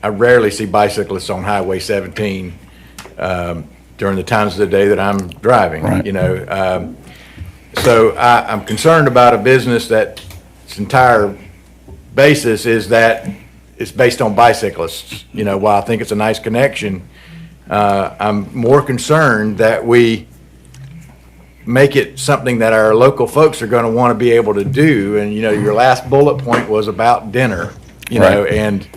I rarely see bicyclists on Highway 17 during the times of the day that I'm driving. Right. So I'm concerned about a business that its entire basis is that it's based on bicyclists. While I think it's a nice connection, I'm more concerned that we make it something that our local folks are going to want to be able to do. And, your last bullet point was about dinner, and,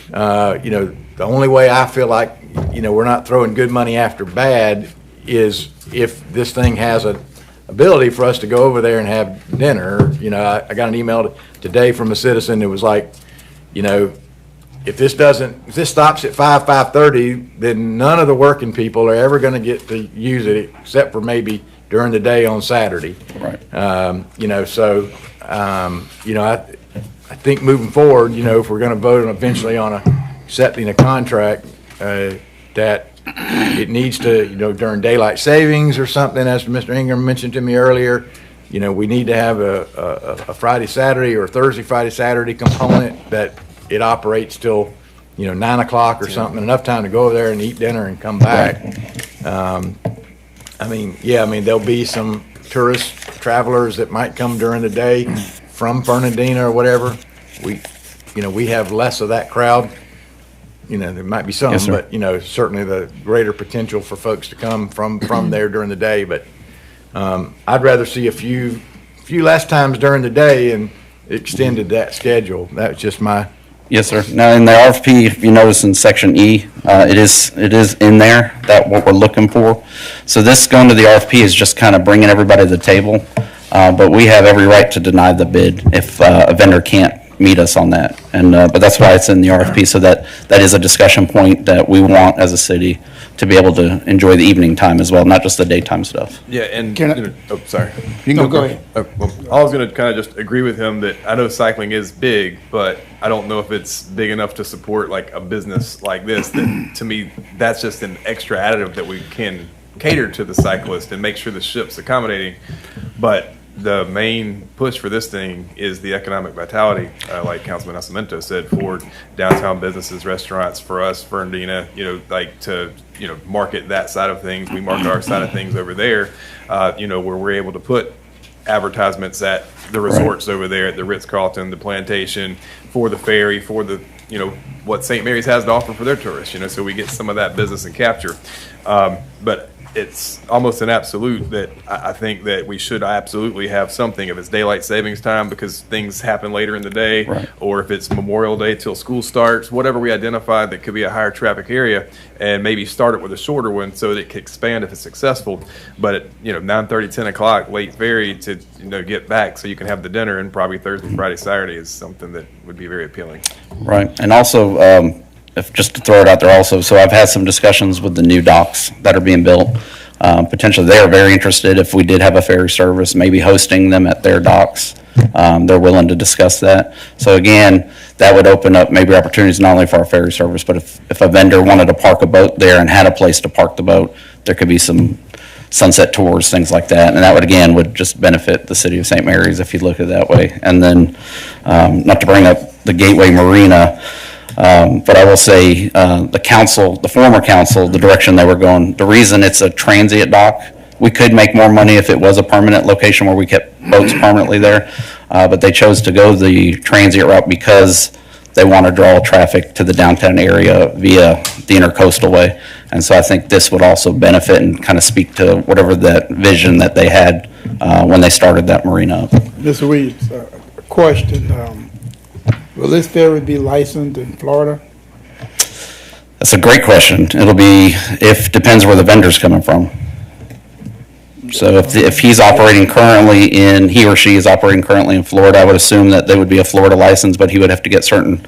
the only way I feel like, we're not throwing good money after bad is if this thing has an ability for us to go over there and have dinner. I got an email today from a citizen that was like, if this stops at 5:30, then none of the working people are ever going to get to use it except for maybe during the day on Saturday. Right. I think moving forward, if we're going to vote eventually on accepting a contract, that it needs to, during daylight savings or something, as Mr. Ingram mentioned to me earlier, we need to have a Friday, Saturday, or Thursday, Friday, Saturday component that it operates till, 9 o'clock or something, enough time to go over there and eat dinner and come back. There'll be some tourist travelers that might come during the day from Fernandina or whatever. We have less of that crowd. There might be some, Yes, but, certainly the greater potential for folks to come from there during the day. But I'd rather see a few less times during the day and extended that schedule. That's just my... Yes, sir. Now, in the RFP, if you notice in section E, it is in there, that what we're looking for. So this going to the RFP is just kind of bringing everybody to the table, but we have every right to deny the bid if a vendor can't meet us on that. And but that's why it's in the RFP, so that is a discussion point that we want as a city to be able to enjoy the evening time as well, not just the daytime stuff. Yeah, and, sorry. Go ahead. I was going to kind of just agree with him that I know cycling is big, but I don't know if it's big enough to support like a business like this. That, to me, that's just an extra additive that we can cater to the cyclist and make sure the ship's accommodating. But the main push for this thing is the economic vitality, like Councilman Nascimento said, for downtown businesses, restaurants, for us, Fernandina, to market that side of things. We market our side of things over there, where we're able to put advertisements at the resorts over there, at the Ritz-Carlton, the Plantation, for the ferry, for the what St. Mary's has to offer for their tourists, so we get some of that business and capture. But it's almost an absolute that I think that we should absolutely have something, if it's daylight savings time because things happen later in the day, Right. or if it's Memorial Day till school starts, whatever we identify that could be a higher traffic area, and maybe start it with a shorter one so that it can expand if it's successful. But at 9:30, 10 o'clock, late ferry to get back so you can have the dinner, and probably Thursday, Friday, Saturday is something that would be very appealing. Right, and also, if, just to throw it out there also, so I've had some discussions with the new docks that are being built. Potentially, they are very interested if we did have a ferry service, maybe hosting them at their docks. They're willing to discuss that. So again, that would open up maybe opportunities not only for our ferry service, but if a vendor wanted to park a boat there and had a place to park the boat, there could be some sunset tours, things like that. And that would just benefit the city of St. Mary's if you look at it that way. And then, not to bring up the Gateway Marina, but I will say, the former council, the direction they were going, the reason it's a transient dock, we could make more money if it was a permanent location where we kept boats permanently there, but they chose to go the transient route because they want to draw traffic to the downtown area via the intercoastal way. And so I think this would also benefit and kind of speak to whatever that vision that they had when they started that marina up. Mr. Williams, a question. Will this ferry be licensed in Florida? That's a great question. It'll be, depends where the vendor's coming from. So if he or she is operating currently in Florida, I would assume that they would be a Florida license, but he would have to get certain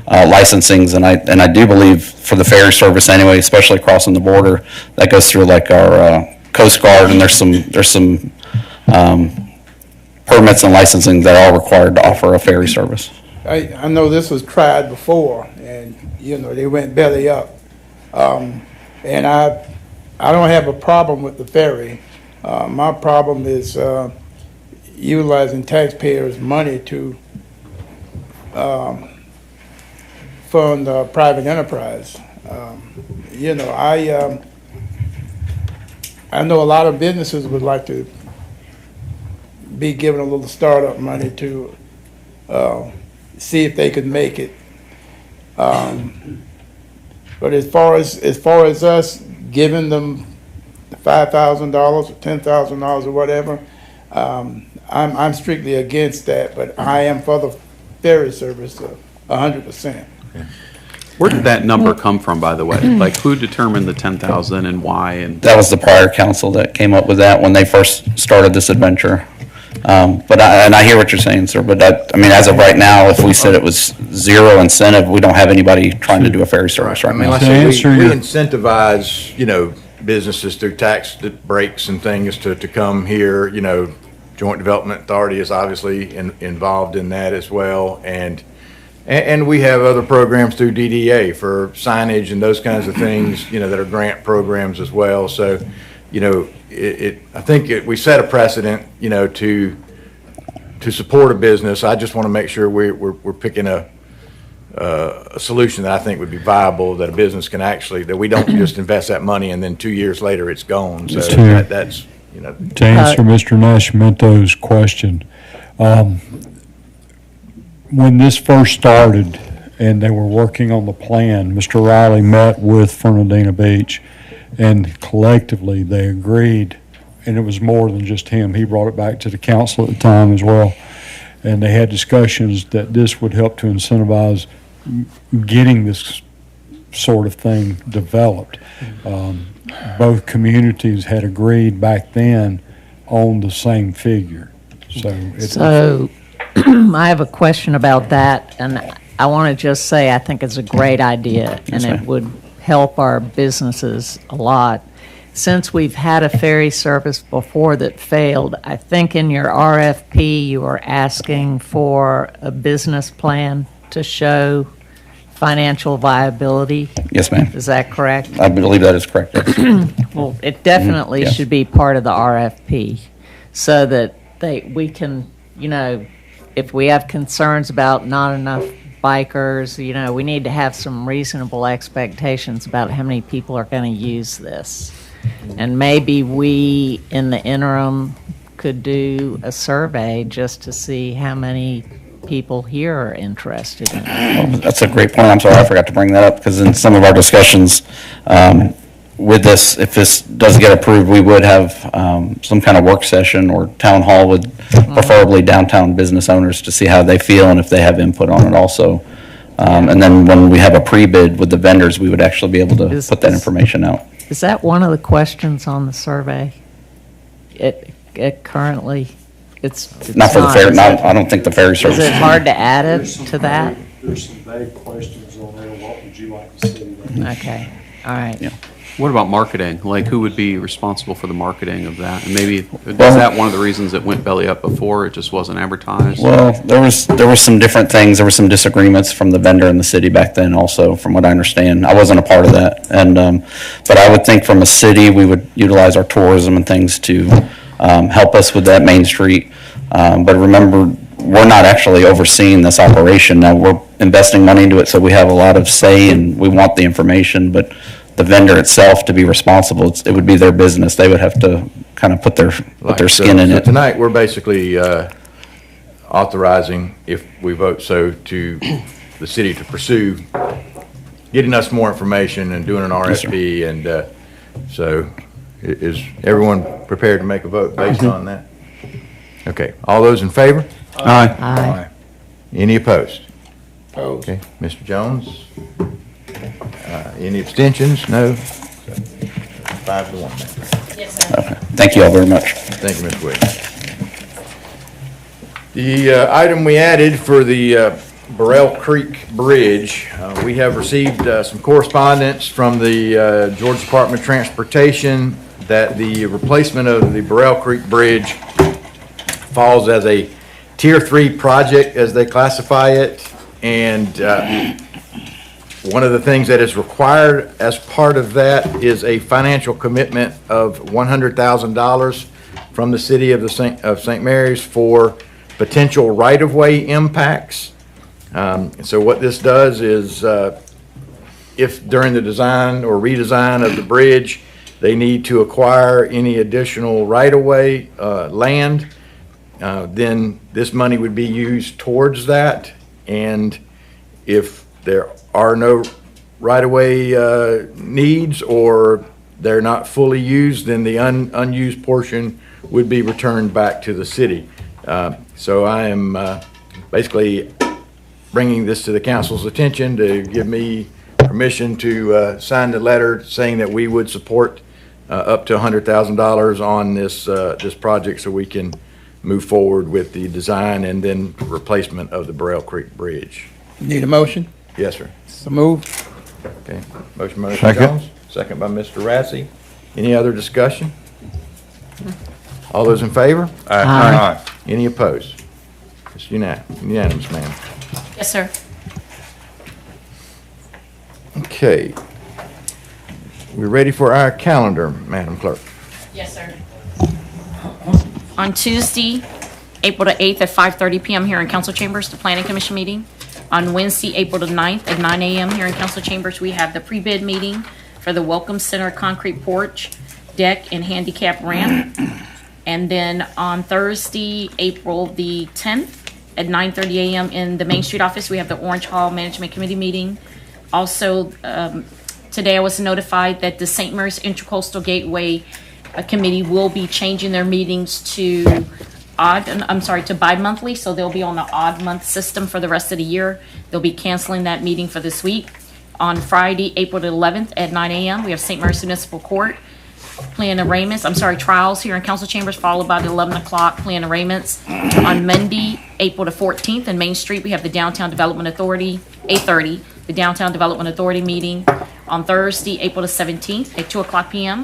licensings. And I do believe for the ferry service anyway, especially crossing the border, that goes through like our Coast Guard, and there's some permits and licensing that are required to offer a ferry service. I know this was tried before, and, they went belly up. And I don't have a problem with the ferry. My problem is utilizing taxpayers' money to fund private enterprise. I know a lot of businesses would like to be given a little startup money to see if they could make it. But as far as us giving them $5,000 or $10,000 or whatever, I'm strictly against that. But I am for the ferry service 100%. Where did that number come from, by the way? Like, who determined the 10,000 and why? And That was the prior council that came up with that when they first started this adventure. But I hear what you're saying, sir, but as of right now, if we said it was zero incentive, we don't have anybody trying to do a ferry service right now. Like I said, we incentivize, businesses through tax breaks and things to come here. Joint Development Authority is obviously involved in that as well. And we have other programs through DDA for signage and those kinds of things, that are grant programs as well. So, I think we set a precedent, to support a business. I just want to make sure we're picking a solution that I think would be viable, that a business can that we don't just invest that money and then 2 years later it's gone. So that's. To answer Mr. Nascimento's question, when this first started and they were working on the plan, Mr. Riley met with Fernandina Beach, and collectively they agreed, and it was more than just him. He brought it back to the council at the time as well, and they had discussions that this would help to incentivize getting this sort of thing developed. Both communities had agreed back then on the same figure. So I have a question about that, and I want to just say I think it's a great idea, and it would help our businesses a lot. Since we've had a ferry service before that failed, I think in your RFP you are asking for a business plan to show financial viability. Yes, ma'am. Is that correct? I believe that is correct. Well, it definitely Yes. should be part of the RFP so that we can, if we have concerns about not enough bikers, we need to have some reasonable expectations about how many people are going to use this. And maybe we, in the interim, could do a survey just to see how many people here are interested in it. That's a great point. I'm sorry, I forgot to bring that up, because in some of our discussions with this, if this does get approved, we would have some kind of work session or town hall with preferably downtown business owners to see how they feel and if they have input on it also. And then when we have a pre-bid with the vendors, we would actually be able to put that information out. Is that one of the questions on the survey? It currently, it's Not for the fair, is it? I don't think the ferry service. Is it hard to add it to that? There's some vague questions on there. What would you like to see? Okay, all right. Yeah. What about marketing? Like, who would be responsible for the marketing of that? And maybe, is that one of the reasons it went belly up before? It just wasn't advertised? Well, there was some different things. There were some disagreements from the vendor and the city back then also, from what I understand. I wasn't a part of that. And, but I would think from a city, we would utilize our tourism and things to help us with that Main Street. But remember, we're not actually overseeing this operation. Now, we're investing money into it, so we have a lot of say and we want the information, but the vendor itself to be responsible, it would be their business. They would have to kind of put their skin in So it. tonight, we're basically authorizing, if we vote so, to the city to pursue getting us more information and doing an RFP. And so is everyone prepared to make a vote based on that? Okay, all those in favor? Aye. Aye. Any opposed? Opposed. Okay, Mr. Jones? Any abstentions? No? 5-1. Okay. Thank you all very much. Thank you, Ms. Williams. The item we added for the Burrell Creek Bridge, we have received some correspondence from the Georgia Department of Transportation that the replacement of the Burrell Creek Bridge falls as a Tier 3 project, as they classify it, and one of the things that is required as part of that is a financial commitment of $100,000 from the city of St. Mary's for potential right-of-way impacts. So what this does is, if during the design or redesign of the bridge, they need to acquire any additional right-of-way land, then this money would be used towards that. And if there are no right-of-way needs or they're not fully used, then the unused portion would be returned back to the city. So I am basically bringing this to the council's attention to give me permission to sign the letter saying that we would support up to $100,000 on this project so we can move forward with the design and then replacement of the Burrell Creek Bridge. Need a motion? Yes, sir. So moved. Okay, motion by Mr. Second. Jones, second by Mr. Rassi. Any other discussion? All those in favor? Aye. Any opposed? It's unanimous, ma'am. Yes, sir. Okay. We're ready for our calendar, Madam Clerk. Yes, sir. On Tuesday, April the 8th at 5:30 PM here in Council Chambers, the Planning Commission meeting. On Wednesday, April the 9th at 9 AM here in Council Chambers, we have the pre-bid meeting for the Welcome Center concrete porch, deck, and handicap ramp. And then on Thursday, April the 10th at 9:30 AM in the Main Street office, we have the Orange Hall Management Committee meeting. Also, today I was notified that the St. Mary's Intercoastal Gateway Committee will be changing their meetings to to bi-monthly, so they'll be on the odd month system for the rest of the year. They'll be canceling that meeting for this week. On Friday, April the 11th at 9 AM, we have St. Mary's Municipal Court trials here in Council Chambers, followed by the 11 o'clock plan arraignments. On Monday, April the 14th, in Main Street, we have the Downtown Development Authority, 8:30, the Downtown Development Authority meeting. On Thursday, April the 17th, at 2 o'clock PM,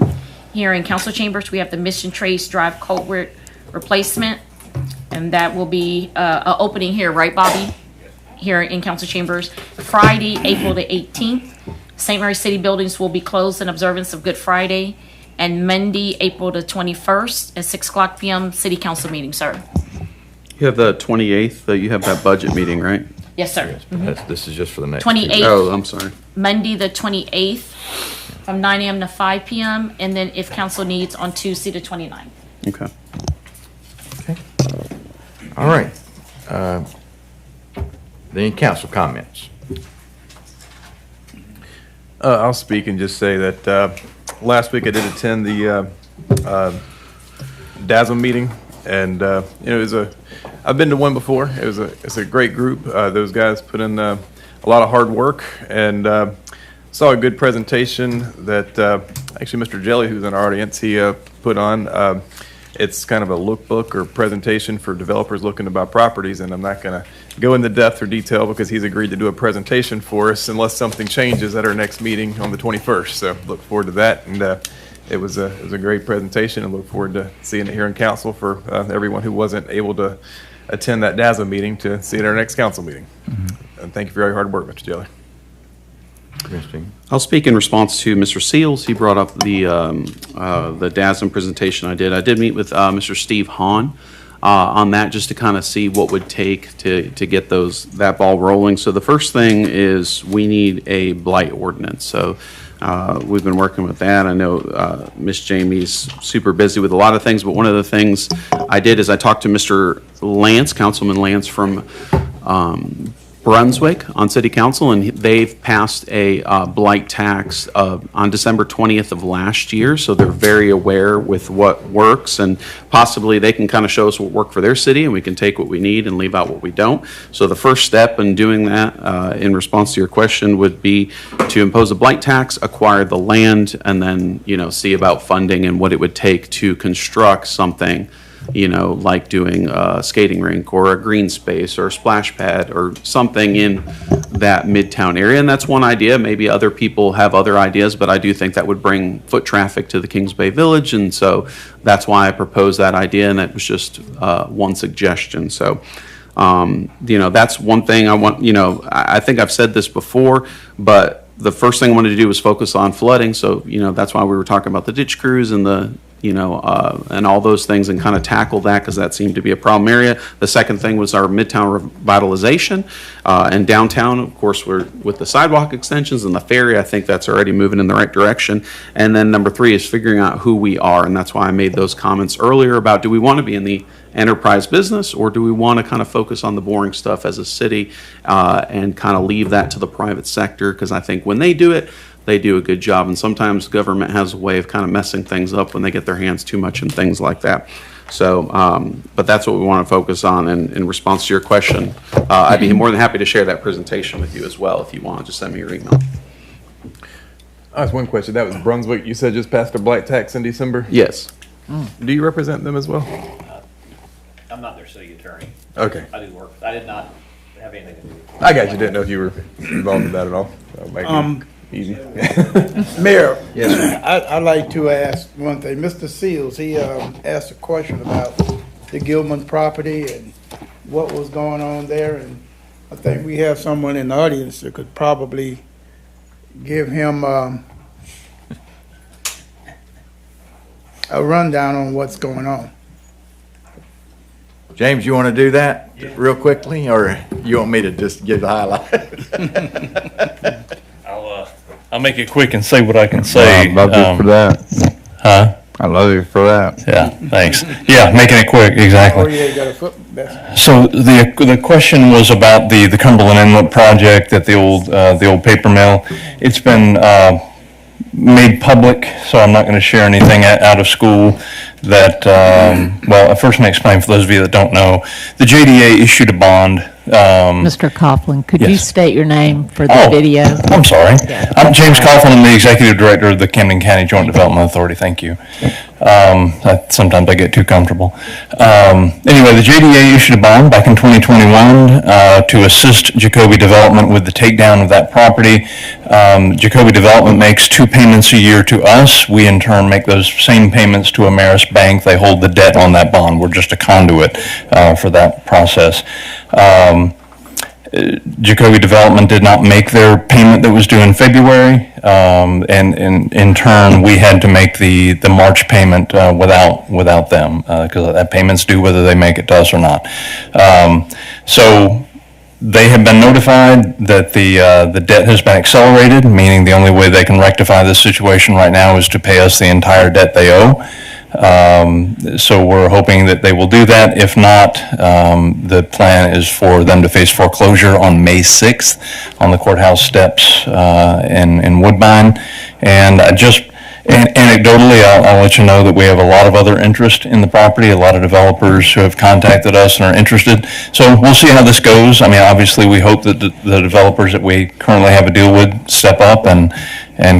here in Council Chambers, we have the Mission Trace Drive culvert replacement, and that will be an opening here, right, Bobby? Here in Council Chambers. Friday, April the 18th, St. Mary's City buildings will be closed in observance of Good Friday. And Monday, April the 21st at 6 o'clock PM, City Council meeting, sir. You have the 28th, you have that budget meeting, right? Yes, sir. This is just for the next. 28th. Oh, I'm sorry. Monday, the 28th, from 9 AM to 5 PM, and then if council needs, on Tuesday, the 29th. Okay. All right. Any council comments? I'll speak and just say that last week I did attend the DASM meeting, and it was I've been to one before. It's a great group. Those guys put in a lot of hard work, and saw a good presentation that actually Mr. Jelly, who's in our audience, he put on. It's kind of a lookbook or presentation for developers looking to buy properties, and I'm not going to go into depth or detail because he's agreed to do a presentation for us unless something changes at our next meeting on the 21st. So look forward to that, and it was a great presentation, and look forward to seeing it here in council for everyone who wasn't able to attend that DASA meeting to see it at our next council meeting. And thank you for your hard work, Mr. Jelly. I'll speak in response to Mr. Seals. He brought up the DASM presentation I did. I did meet with Mr. Steve Hahn on that just to kind of see what would take to get that ball rolling. So the first thing is we need a blight ordinance. So we've been working with that. I know Miss Jamie's super busy with a lot of things, but one of the things I did is I talked to Mr. Lance, Councilman Lance from Brunswick on city council, and they've passed a blight tax on December 20th of last year, so they're very aware with what works, and possibly they can kind of show us what worked for their city, and we can take what we need and leave out what we don't. So the first step in doing that, in response to your question, would be to impose a blight tax, acquire the land, and then, see about funding and what it would take to construct something like doing a skating rink or a green space or a splash pad or something in that midtown area. And that's one idea. Maybe other people have other ideas, but I do think that would bring foot traffic to the Kings Bay Village. And so that's why I proposed that idea. And that was just one suggestion. So, that's one thing I want, I think I've said this before, but the first thing I wanted to do was focus on flooding. So, that's why we were talking about the ditch crews and and all those things, and kind of tackle that because that seemed to be a problem area. The second thing was our midtown revitalization, and downtown, of course, we're with the sidewalk extensions and the ferry. I think that's already moving in the right direction. And then number 3 is figuring out who we are, and that's why I made those comments earlier about, do we want to be in the enterprise business, or do we want to kind of focus on the boring stuff as a city and kind of leave that to the private sector? Because I think when they do it, they do a good job, and sometimes government has a way of kind of messing things up when they get their hands too much in things like that. So, but that's what we want to focus on. And in response to your question, I'd be more than happy to share that presentation with you as well if you want. Just send me your email. That's one question. That was Brunswick. You said just passed a blight tax in December? Yes. Do you represent them as well? I'm not their city attorney. Okay. I do work. I did not have anything to do with it. I got you. Didn't know if you were involved in that at all. That'll make it easy. Mayor, I'd like to ask one thing. Mr. Seals, he asked a question about the Gilman property and what was going on there, and I think we have someone in the audience that could probably give him a rundown on what's going on. James, you want to do that real quickly, or you want me to just give the highlight? I'll make it quick and say what I can say. I love you for that. Huh? I love you for that. Yeah, thanks. Yeah, making it quick, exactly. Oh, yeah, you got a foot message. So the question was about the Cumberland Inlet project at the old paper mill. It's been made public, so I'm not going to share anything out of school. That well, first let me explain for those of you that don't know. The JDA issued a bond. Mr. Coughlin, could you Yes. state your name for the video? I'm sorry. I'm James Coughlin. I'm the Executive Director of the Camden County Joint Development Authority. Thank you. Sometimes I get too comfortable. Anyway, the JDA issued a bond back in 2021 to assist Jacoby Development with the takedown of that property. Jacoby Development makes 2 payments a year to us. We in turn make those same payments to Ameris Bank. They hold the debt on that bond. We're just a conduit for that process. Jacoby Development did not make their payment that was due in February, and in turn, we had to make the March payment without them, because that payment's due whether they make it to us or not. So they have been notified that the debt has been accelerated, meaning the only way they can rectify this situation right now is to pay us the entire debt they owe. So we're hoping that they will do that. If not, the plan is for them to face foreclosure on May 6th on the courthouse steps in Woodbine. And anecdotally, I'll let you know that we have a lot of other interest in the property, a lot of developers who have contacted us and are interested. So we'll see how this goes. I mean, obviously, we hope that the developers that we currently have a deal with step up and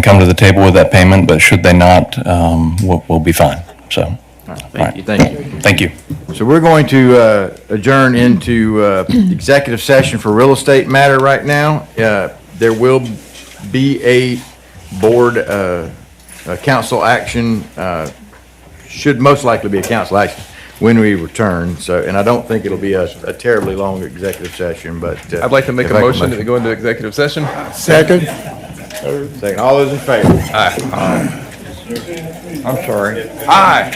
come to the table with that payment, but should they not, we'll be fine. So, Thank you. Thank you. thank you. So we're going to adjourn into executive session for real estate matter right now. There will be a board council action, should most likely be a council action when we return. So, and I don't think it'll be a terribly long executive session, but. I'd like to make a if I can motion to go into executive session. Second? Second. All those in favor? Aye. I'm sorry. Aye.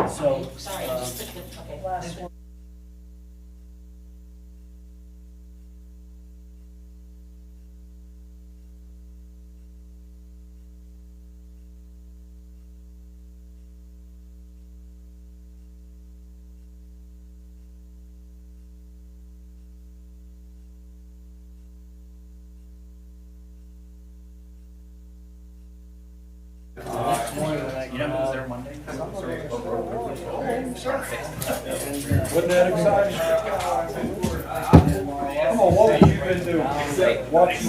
So, sorry, okay. Wasn't that exciting? Come on, what have you been doing? Watch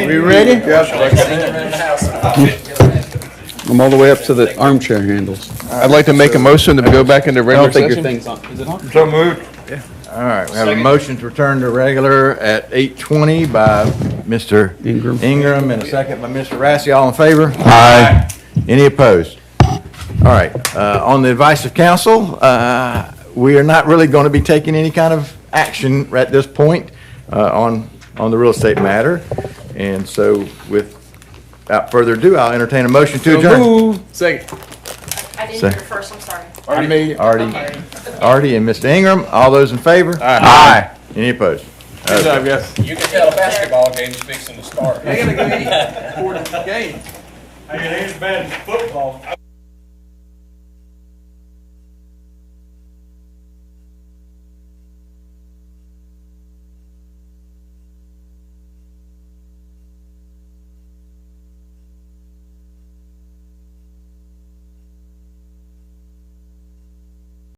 We ready? I'm all the way up to the armchair handles. I'd like to make a motion to go back into I regular don't think your session. thing's on. Is it on? So moved. All right, we have a motion to return to regular at 8:20 by Mr. Ingram and a second by Mr. Rassi. All in favor? Aye. Any opposed? All right, on the advice of council, we are not really going to be taking any kind of action at this point on the real estate matter. And so without further ado, I'll entertain a motion to adjourn. Second. I didn't Say- hear first, I'm sorry. Artie and Mr. Ingram, all those in favor? Aye. Any opposed? Good job, guys. You can tell a basketball game's fixing to start. Hey, it ain't as bad as football.